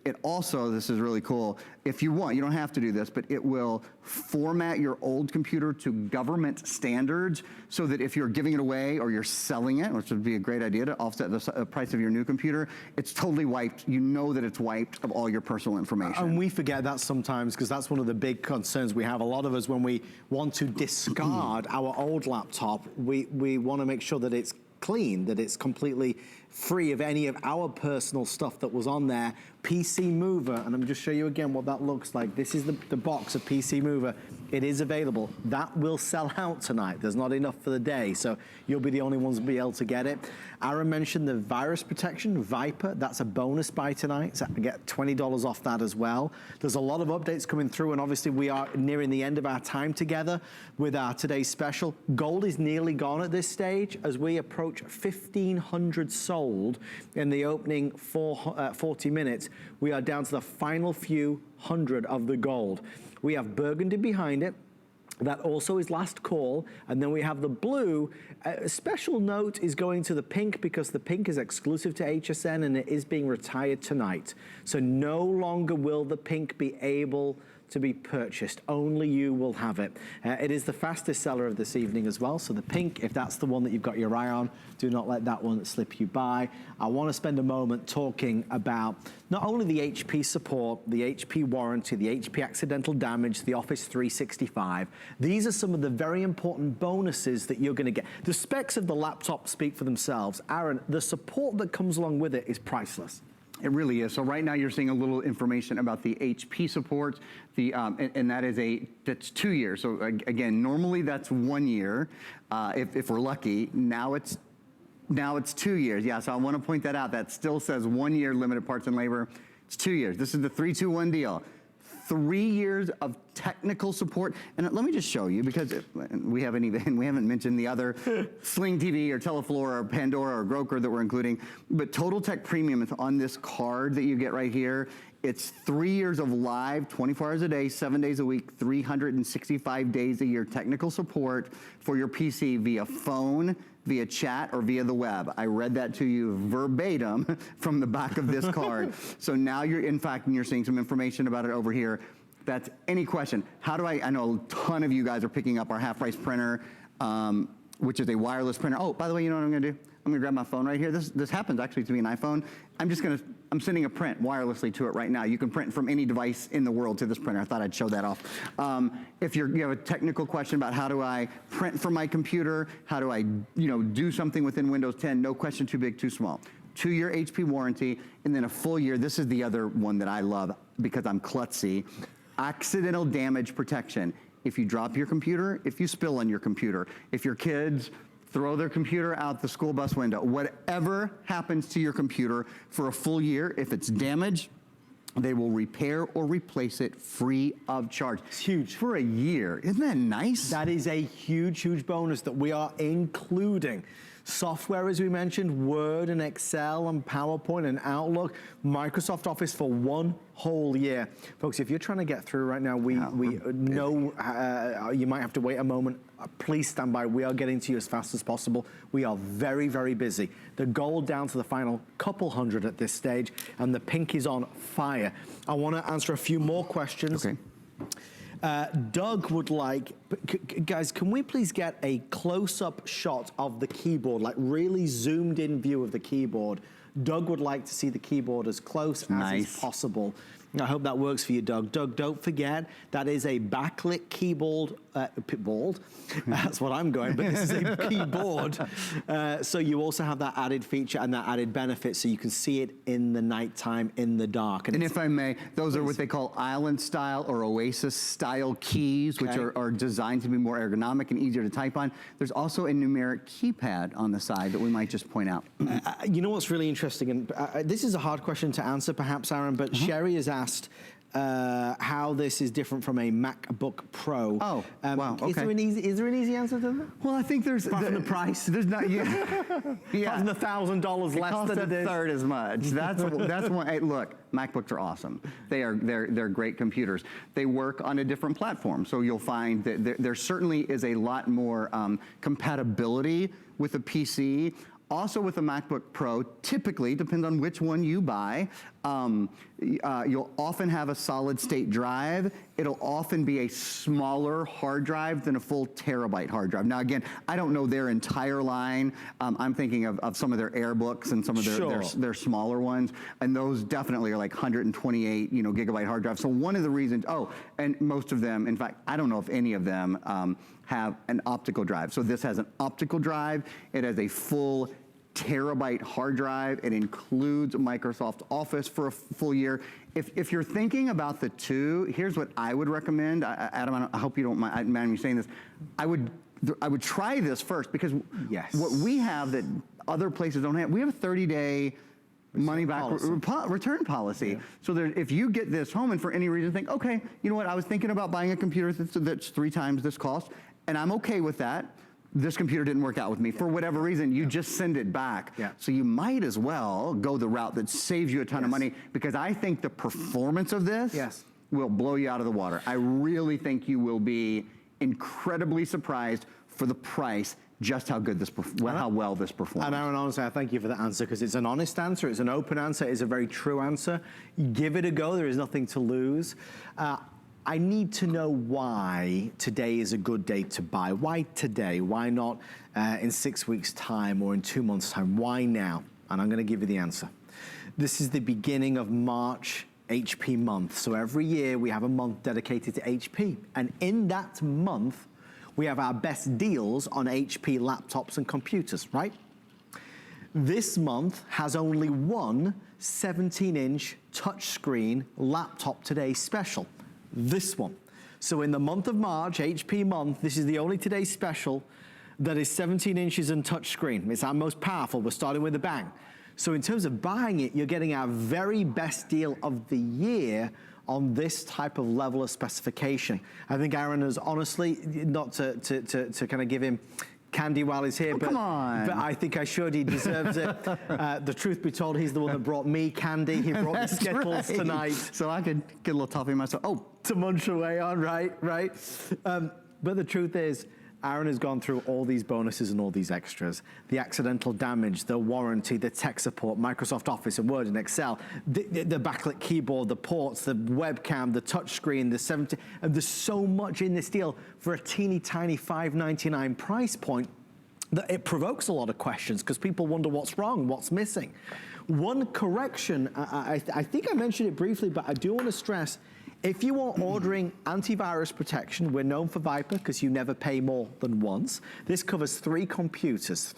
It also, this is really cool, if you want, you don't have to do this, but it will format your old computer to government standards so that if you're giving it away or you're selling it, which would be a great idea to offset the price of your new computer, it's totally wiped. You know that it's wiped of all your personal information. And we forget that sometimes because that's one of the big concerns we have. A lot of us, when we want to discard our old laptop, we want to make sure that it's clean, that it's completely free of any of our personal stuff that was on there. PC Mover, and I'm just show you again what that looks like. This is the box of PC Mover. It is available. That will sell out tonight. There's not enough for the day, so you'll be the only ones to be able to get it. Aaron mentioned the virus protection, Viper. That's a bonus buy tonight, so I get $20 off that as well. There's a lot of updates coming through, and obviously we are nearing the end of our time together with our today's special. Gold is nearly gone at this stage as we approach 1,500 sold in the opening 40 minutes. We are down to the final few hundred of the gold. We have burgundy behind it. That also is last call. And then we have the blue. A special note is going to the pink because the pink is exclusive to HSN and it is being retired tonight. So no longer will the pink be able to be purchased. Only you will have it. It is the fastest seller of this evening as well. So the pink, if that's the one that you've got your eye on, do not let that one slip you by. I want to spend a moment talking about not only the HP support, the HP warranty, the HP accidental damage, the Office 365. These are some of the very important bonuses that you're going to get. The specs of the laptop speak for themselves. Aaron, the support that comes along with it is priceless. It really is. So right now you're seeing a little information about the HP support, and that's 2 years. So again, normally that's 1 year, if we're lucky. Now it's 2 years. Yeah, so I want to point that out. That still says 1 year limited parts and labor. It's 2 years. This is the 3-2-1 deal. 3 years of technical support. And let me just show you, because we haven't mentioned the other Sling TV or Teleflor or Pandora or Groker that we're including, but Total Tech Premium is on this card that you get right here. It's 3 years of live, 24 hours a day, 7 days a week, 365 days a year technical support for your PC via phone, via chat, or via the web. I read that to you verbatim from the back of this card. So now you're seeing some information about it over here. That's any question. I know a ton of you guys are picking up our half-price printer, which is a wireless printer. Oh, by the way, you know what I'm gonna do? I'm gonna grab my phone right here. This happens actually to be an iPhone. I'm sending a print wirelessly to it right now. You can print from any device in the world to this printer. I thought I'd show that off. If you have a technical question about how do I print from my computer, how do I do something within Windows 10, no question too big, too small. 2-year HP warranty, and then a full year. This is the other one that I love because I'm klutzy. Accidental damage protection. If you drop your computer, if you spill on your computer, if your kids throw their computer out the school bus window, whatever happens to your computer for a full year, if it's damaged, they will repair or replace it free of charge. It's huge. For a year. Isn't that nice? That is a huge, huge bonus that we are including. Software, as we mentioned, Word and Excel and PowerPoint and Outlook, Microsoft Office for 1 whole year. Folks, if you're trying to get through right now, we know you might have to wait a moment. Please stand by. We are getting to you as fast as possible. We are very, very busy. The gold down to the final couple hundred at this stage, and the pink is on fire. I want to answer a few more questions. Okay. Doug would like, guys, can we please get a close-up shot of the keyboard, like really zoomed in view of the keyboard? Doug would like to see the keyboard as close as is possible. I hope that works for you, Doug. Doug, don't forget, that is a backlit keyboard, that's what I'm going, but this is a keyboard. So you also have that added feature and that added benefit, so you can see it in the nighttime, in the dark. And if I may, those are what they call island style or oasis style keys, which are designed to be more ergonomic and easier to type on. There's also a numeric keypad on the side that we might just point out. You know what's really interesting, and this is a hard question to answer perhaps, Aaron, but Sherry has asked how this is different from a MacBook Pro. Oh, wow, okay. Is there an easy answer to that? Well, I think there's... Apart from the price? There's not, yeah. Apart from the $1,000 less than it is. A third as much. That's one. Hey, look, MacBooks are awesome. They're great computers. They work on a different platform, so you'll find that there certainly is a lot more compatibility with a PC. Also with a MacBook Pro, typically, depends on which one you buy, you'll often have a solid state drive. It'll often be a smaller hard drive than a full terabyte hard drive. Now again, I don't know their entire line. I'm thinking of some of their AirBooks and some of their smaller ones, and those definitely are like 128 gigabyte hard drives. So one of the reasons, and most of them, in fact, I don't know if any of them have an optical drive. So this has an optical drive. It has a full terabyte hard drive. It includes Microsoft Office for a full year. If you're thinking about the two, here's what I would recommend. Adam, I hope you don't mind me saying this. I would try this first, because what we have that other places don't have, we have a 30-day money back return policy. Yeah. So if you get this home and for any reason think, okay, you know what, I was thinking about buying a computer that's 3 times this cost, and I'm okay with that. This computer didn't work out with me for whatever reason, you just send it back. Yeah. So you might as well go the route that saves you a ton of money, because I think the performance of this will blow you out of the water. I really think you will be incredibly surprised for the price, just how good how well this performs. And Aaron, honestly, I thank you for that answer, because it's an honest answer, it's an open answer, it's a very true answer. Give it a go, there is nothing to lose. I need to know why today is a good day to buy. Why today? Why not in 6 weeks' time or in 2 months' time? Why now? And I'm gonna give you the answer. This is the beginning of March HP month. So every year we have a month dedicated to HP. And in that month, we have our best deals on HP laptops and computers, right? This month has only one 17-inch touchscreen laptop today special, this one. So in the month of March, HP month, this is the only today special that is 17 inches and touchscreen. It's our most powerful, we're starting with a bang. So in terms of buying it, you're getting our very best deal of the year on this type of level of specification. I think Aaron has honestly, not to kind of give him candy while he's here, but I think I should. He deserves it. The truth be told, he's the one that brought me candy. He brought me Skittles tonight. So I could get a little toffee myself. Oh, to munch away on, right? But the truth is, Aaron has gone through all these bonuses and all these extras. The accidental damage, the warranty, the tech support, Microsoft Office and Word and Excel, the backlit keyboard, the ports, the webcam, the touchscreen, the 70, and there's so much in this deal for a teeny tiny $599 price point that it provokes a lot of questions, because people wonder what's wrong, what's missing. One correction, I think I mentioned it briefly, but I do want to stress, if you are ordering antivirus protection, we're known for Viper because you never pay more than once. This covers 3 computers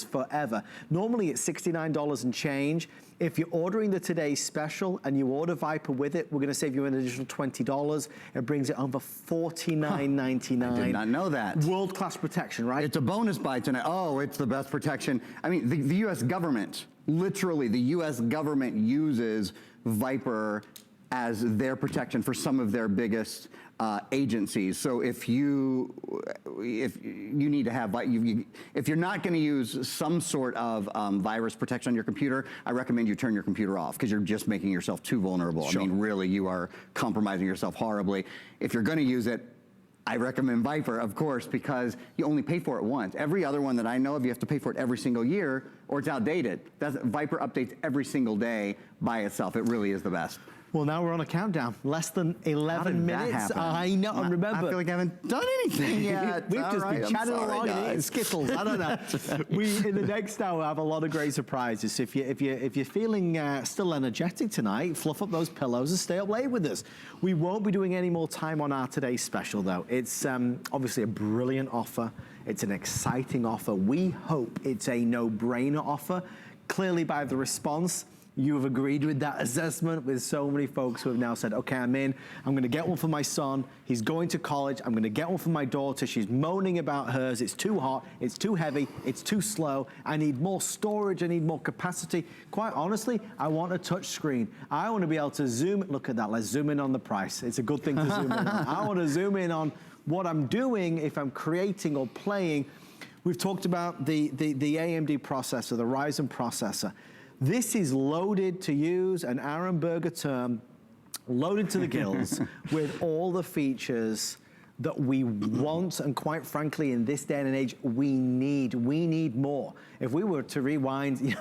forever. Normally it's $69 and change. If you're ordering the Today Special and you order Viper with it, we're gonna save you an additional $20. It brings it over $49.99. I did not know that. World-class protection, right? It's a bonus buy tonight. Oh, it's the best protection. I mean, the US government, literally the US government uses Viper as their protection for some of their biggest agencies. So if you need to have, if you're not going to use some sort of virus protection on your computer, I recommend you turn your computer off, because you're just making yourself too vulnerable. Sure. I mean, really, you are compromising yourself horribly. If you're going to use it, I recommend Viper, of course, because you only pay for it once. Every other one that I know of, you have to pay for it every single year, or it's outdated. Viper updates every single day by itself. It really is the best. Well, now we're on a countdown. Less than 11 minutes. I know, and remember. I feel like I haven't done anything yet. We've just been chatting along and eating Skittles. I don't know. In the next hour, have a lot of great surprises. So if you're feeling still energetic tonight, fluff up those pillows and stay up late with us. We won't be doing any more time on our Today Special, though. It's obviously a brilliant offer. It's an exciting offer. We hope it's a no-brainer offer. Clearly, by the response, you have agreed with that assessment, with so many folks who have now said, okay, I'm in. I'm going to get one for my son. He's going to college. I'm going to get one for my daughter. She's moaning about hers. It's too hot. It's too heavy. It's too slow. I need more storage. I need more capacity. Quite honestly, I want a touch screen. I want to be able to zoom. Look at that. Let's zoom in on the price. It's a good thing to zoom in on. I want to zoom in on what I'm doing if I'm creating or playing. We've talked about the AMD processor, the Ryzen processor. This is loaded, to use an Aaron Berger term, loaded to the gills with all the features that we want, and quite frankly, in this day and age, we need more. If we were to rewind,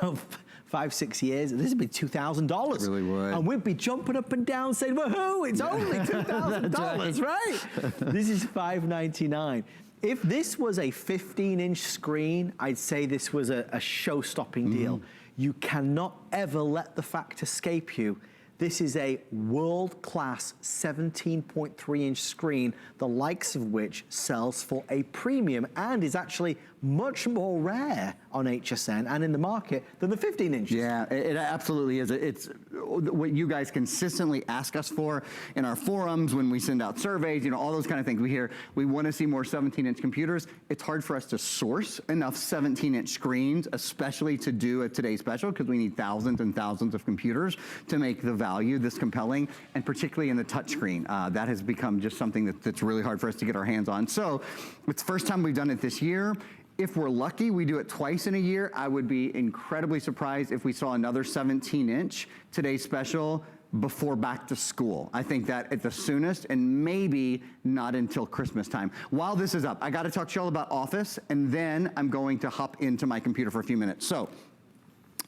5, 6 years, this would be $2,000. It really would. And we'd be jumping up and down saying, woohoo, it's only $2,000, right? This is $599. If this was a 15-inch screen, I'd say this was a show-stopping deal. You cannot ever let the fact escape you. This is a world-class 17.3-inch screen, the likes of which sells for a premium and is actually much more rare on HSN and in the market than the 15 inches. Yeah, it absolutely is. It's what you guys consistently ask us for in our forums when we send out surveys, you know, all those kind of things. We hear we want to see more 17-inch computers. It's hard for us to source enough 17-inch screens, especially to do a Today Special, because we need thousands and thousands of computers to make the value this compelling, and particularly in the touchscreen. That has become just something that's really hard for us to get our hands on. So it's the first time we've done it this year. If we're lucky, we do it twice in a year. I would be incredibly surprised if we saw another 17-inch Today Special before back to school. I think that at the soonest, and maybe not until Christmas time. While this is up, I gotta talk to y'all about Office, and then I'm going to hop into my computer for a few minutes. So,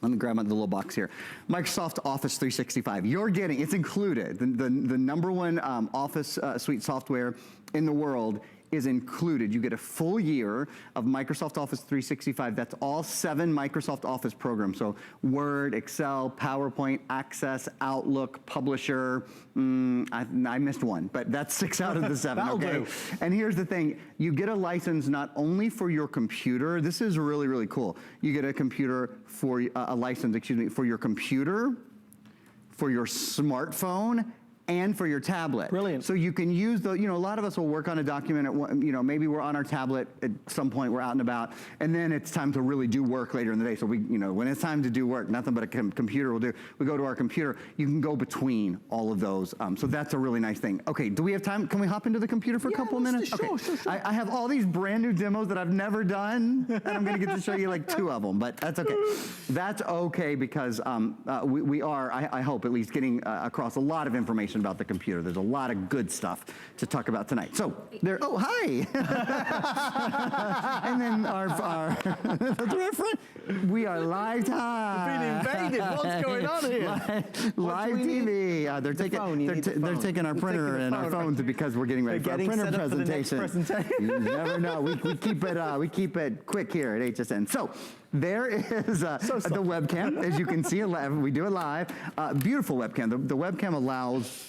let me grab the little box here. Microsoft Office 365. You're getting, it's included. The number one Office suite software in the world is included. You get a full year of Microsoft Office 365. That's all 7 Microsoft Office programs. So Word, Excel, PowerPoint, Access, Outlook, Publisher. I missed one, but that's 6 out of the 7. Okay. And here's the thing. You get a license not only for your computer. This is really, really cool. You get a computer for a license, excuse me, for your computer, for your smartphone, and for your tablet. Brilliant. So you can use the, you know, a lot of us will work on a document, you know, maybe we're on our tablet at some point, we're out and about, and then it's time to really do work later in the day. So we, you know, when it's time to do work, nothing but a computer will do. We go to our computer, you can go between all of those. So that's a really nice thing. Okay, do we have time? Can we hop into the computer for a couple of minutes? Sure, sure. I have all these brand new demos that I've never done, and I'm gonna get to show you like 2 of them, but that's okay. That's okay because we are, I hope at least, getting across a lot of information about the computer. There's a lot of good stuff to talk about tonight. So there, oh, hi. And then our friend, we are live time. We've been invaded. What's going on here? Live TV. They're taking our printer and our phones because we're getting ready for our printer presentation. You never know. We keep it quick here at HSN. So there is the webcam. As you can see, we do it live. Beautiful webcam. The webcam allows,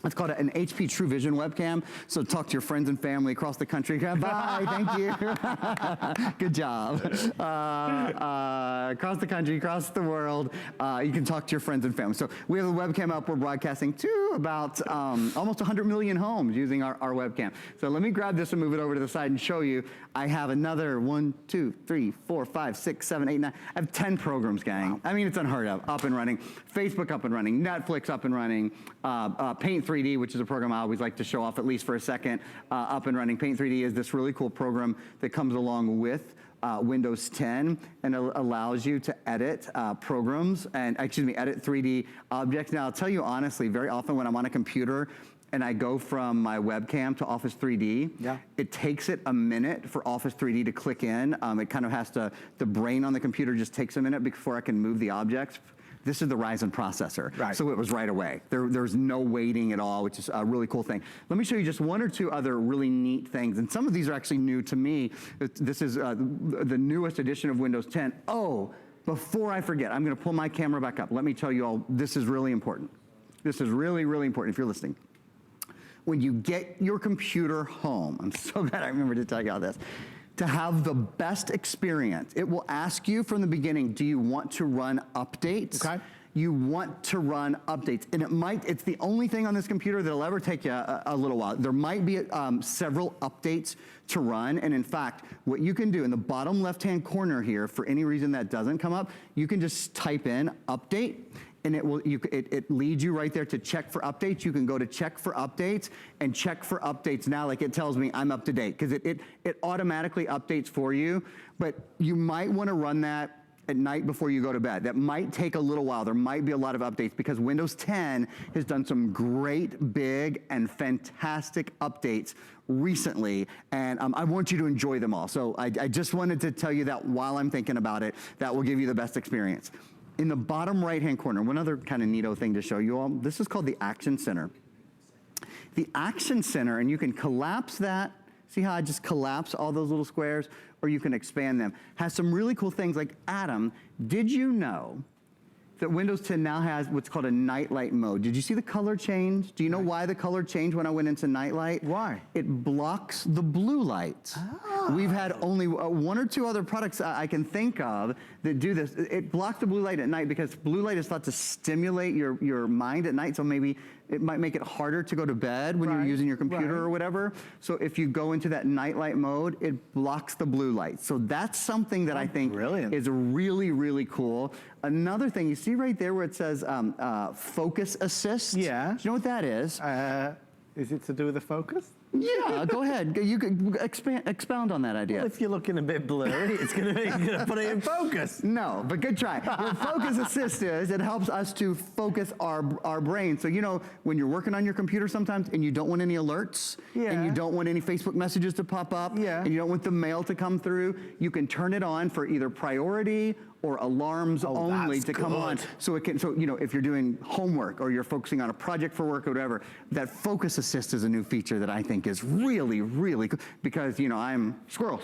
it's called an HP True Vision webcam. So talk to your friends and family across the country. Bye, thank you. Good job. Across the country, across the world, you can talk to your friends and family. So we have a webcam up. We're broadcasting to about almost 100 million homes using our webcam. So let me grab this and move it over to the side and show you. I have another 1, 2, 3, 4, 5, 6, 7, 8, 9. I have 10 programs, gang. Wow. I mean, it's unheard of. Up and running. Facebook up and running. Netflix up and running. Paint 3D, which is a program I always like to show off at least for a second, up and running. Paint 3D is this really cool program that comes along with Windows 10 and allows you to edit programs and, edit 3D objects. Now, I'll tell you honestly, very often when I'm on a computer and I go from my webcam to Office 3D, it takes it a minute for Office 3D to click in. It kind of has to, the brain on the computer just takes a minute before I can move the objects. This is the Ryzen processor, so it was right away. There's no waiting at all, which is a really cool thing. Let me show you just 1 or 2 other really neat things, and some of these are actually new to me. This is the newest edition of Windows 10. Oh, before I forget, I'm gonna pull my camera back up. Let me tell you all, this is really important. This is really, really important if you're listening. When you get your computer home, I'm so glad I remembered to tell you all this, to have the best experience, it will ask you from the beginning, do you want to run updates? Okay. You want to run updates. And it's the only thing on this computer that'll ever take you a little while. There might be several updates to run. And in fact, what you can do in the bottom left-hand corner here, for any reason that doesn't come up, you can just type in update. And it leads you right there to check for updates. You can go to check for updates and check for updates now, like it tells me I'm up to date, because it automatically updates for you. But you might want to run that at night before you go to bed. That might take a little while. There might be a lot of updates because Windows 10 has done some great, big, and fantastic updates recently, and I want you to enjoy them all. So I just wanted to tell you that while I'm thinking about it, that will give you the best experience. In the bottom right-hand corner, one other kind of neato thing to show you all, this is called the Action Center. The Action Center, and you can collapse that. See how I just collapse all those little squares? Or you can expand them. Has some really cool things like, Adam, did you know that Windows 10 now has what's called a nightlight mode? Did you see the color change? Do you know why the color changed when I went into nightlight? Why? It blocks the blue light. We've had only one or two other products I can think of that do this. It blocks the blue light at night because blue light is thought to stimulate your mind at night, so maybe it might make it harder to go to bed when you're using your computer or whatever. So if you go into that nightlight mode, it blocks the blue light. So that's something that I think is really, really cool. Another thing, you see right there where it says focus assist? Yeah. Do you know what that is? Is it to do with the focus? Yeah, go ahead. You can expound on that idea. Well, if you're looking a bit blurry, it's going to put it in focus. No, but good try. What Focus Assist is, it helps us to focus our brain. So, you know, when you're working on your computer sometimes and you don't want any alerts, and you don't want any Facebook messages to pop up, and you don't want the mail to come through, you can turn it on for either priority or alarms only to come on. So it can, you know, if you're doing homework or you're focusing on a project for work or whatever, that Focus Assist is a new feature that I think is really, really cool because, you know, I'm squirrel.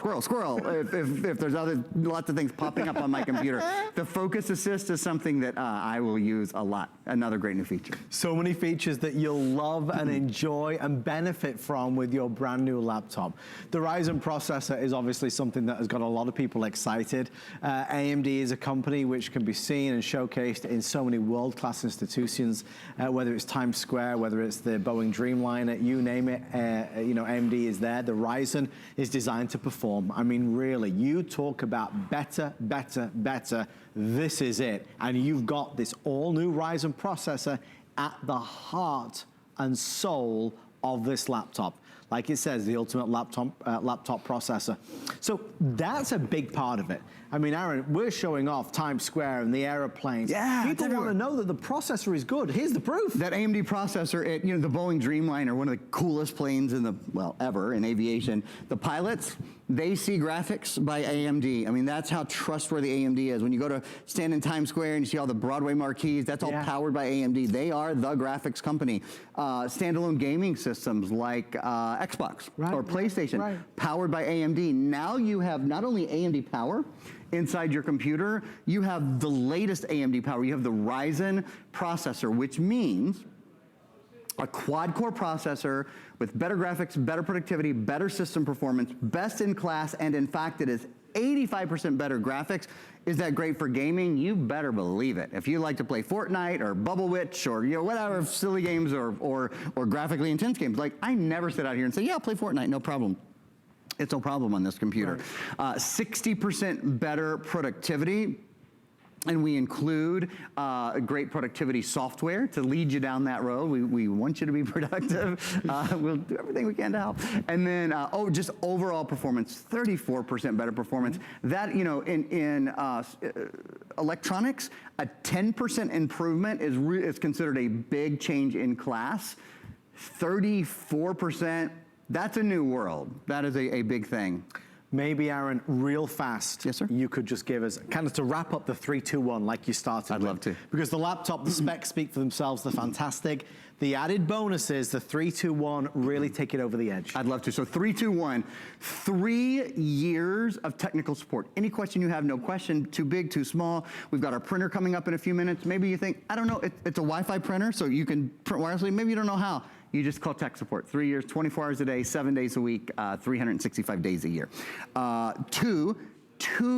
if there's lots of things popping up on my computer. The Focus Assist is something that I will use a lot. Another great new feature. So many features that you'll love and enjoy and benefit from with your brand new laptop. The Ryzen processor is obviously something that has got a lot of people excited. AMD is a company which can be seen and showcased in so many world-class institutions, whether it's Times Square, whether it's the Boeing Dreamliner, you name it, you know, AMD is there. The Ryzen is designed to perform. I mean, really, you talk about better, this is it. And you've got this all-new Ryzen processor at the heart and soul of this laptop. Like it says, the ultimate laptop processor. So that's a big part of it. I mean, Aaron, we're showing off Times Square and the airplanes. Yeah, people want to know that the processor is good. Here's the proof. That AMD processor, you know, the Boeing Dreamliner, one of the coolest planes in the, well, ever in aviation. The pilots, they see graphics by AMD. I mean, that's how trustworthy AMD is. When you go to stand in Times Square and you see all the Broadway marquees, that's all powered by AMD. They are the graphics company. Standalone gaming systems like Xbox or PlayStation, powered by AMD. Now you have not only AMD power inside your computer, you have the latest AMD power. You have the Ryzen processor, which means a quad-core processor with better graphics, better productivity, better system performance, best in class, and in fact, it is 85% better graphics. Is that great for gaming? You better believe it. If you like to play Fortnite or Bubble Witch or, you know, whatever silly games or graphically intense games, like I never sit out here and say, yeah, I'll play Fortnite, no problem. It's no problem on this computer. 60% better productivity. And we include great productivity software to lead you down that road. We want you to be productive. We'll do everything we can to help. And then, just overall performance, 34% better performance. That, you know, in electronics, a 10% improvement is considered a big change in class. 34%, that's a new world. That is a big thing. Maybe, Aaron, real fast, yes, sir, you could just give us, kind of to wrap up the 3, 2, 1 like you started I'd love to. Because the laptop, the specs speak for themselves, they're fantastic. The added bonuses, the 3, 2, 1, really take it over the edge. I'd love to. So 3, 2, 1, 3 years of technical support. Any question you have, no question, too big, too small. We've got our printer coming up in a few minutes. Maybe you think, I don't know, it's a Wi-Fi printer, so you can print wirelessly. Maybe you don't know how. You just call tech support. 3 years, 24 hours a day, 7 days a week, 365 days a year. 2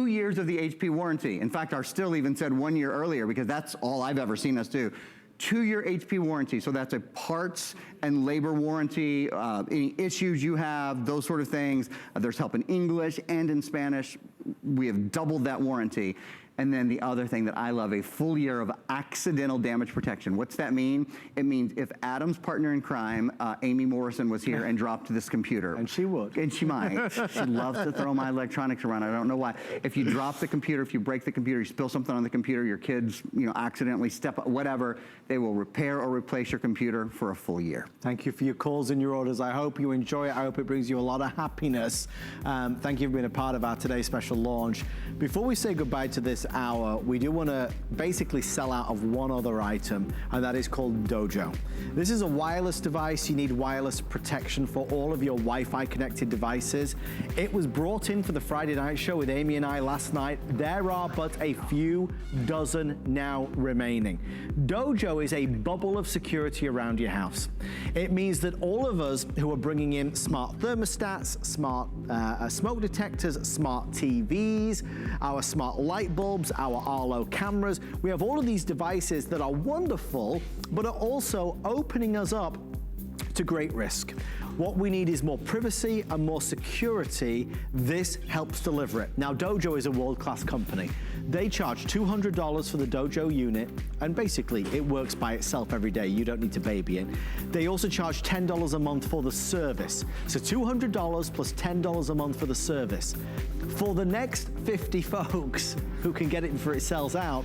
years of the HP warranty. In fact, our still even said 1 year earlier because that's all I've ever seen us do. 2-year HP warranty, so that's a parts and labor warranty, any issues you have, those sort of things. There's help in English and in Spanish. We have doubled that warranty. And then the other thing that I love, a full year of accidental damage protection. What's that mean? It means if Adam's partner in crime, Amy Morrison, was here and dropped this computer. And she would. And she might. She loves to throw my electronics around. I don't know why. If you drop the computer, if you break the computer, you spill something on the computer, your kids, you know, accidentally step up, whatever, they will repair or replace your computer for a full year. Thank you for your calls and your orders. I hope you enjoy it. I hope it brings you a lot of happiness. Thank you for being a part of our today's special launch. Before we say goodbye to this next hour, we do want to basically sell out of one other item, and that is called Dojo. This is a wireless device. You need wireless protection for all of your Wi-Fi connected devices. It was brought in for the Friday night show with Amy and I last night. There are but a few dozen now remaining. Dojo is a bubble of security around your house. It means that all of us who are bringing in smart thermostats, smart smoke detectors, smart TVs, our smart light bulbs, our Arlo cameras, we have all of these devices that are wonderful, but are also opening us up to great risk. What we need is more privacy and more security. This helps deliver it. Now, Dojo is a world-class company. They charge $200 for the Dojo unit, and basically it works by itself every day. You don't need to baby it. They also charge $10 a month for the service. So $200 plus $10 a month for the service. For the next 50 folks who can get it before it sells out,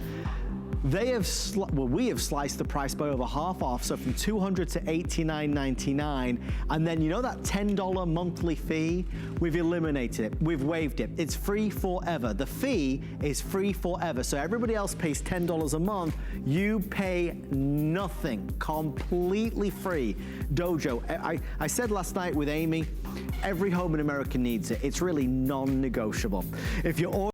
we have sliced the price by over half off, so from $200 to $89.99, and then you know that $10 monthly fee? We've eliminated it, we've waived it. It's free forever. The fee is free forever, so everybody else pays $10 a month, you pay nothing, completely free. Dojo, I said last night with Amy, every home in America needs it. It's really non-negotiable. If you're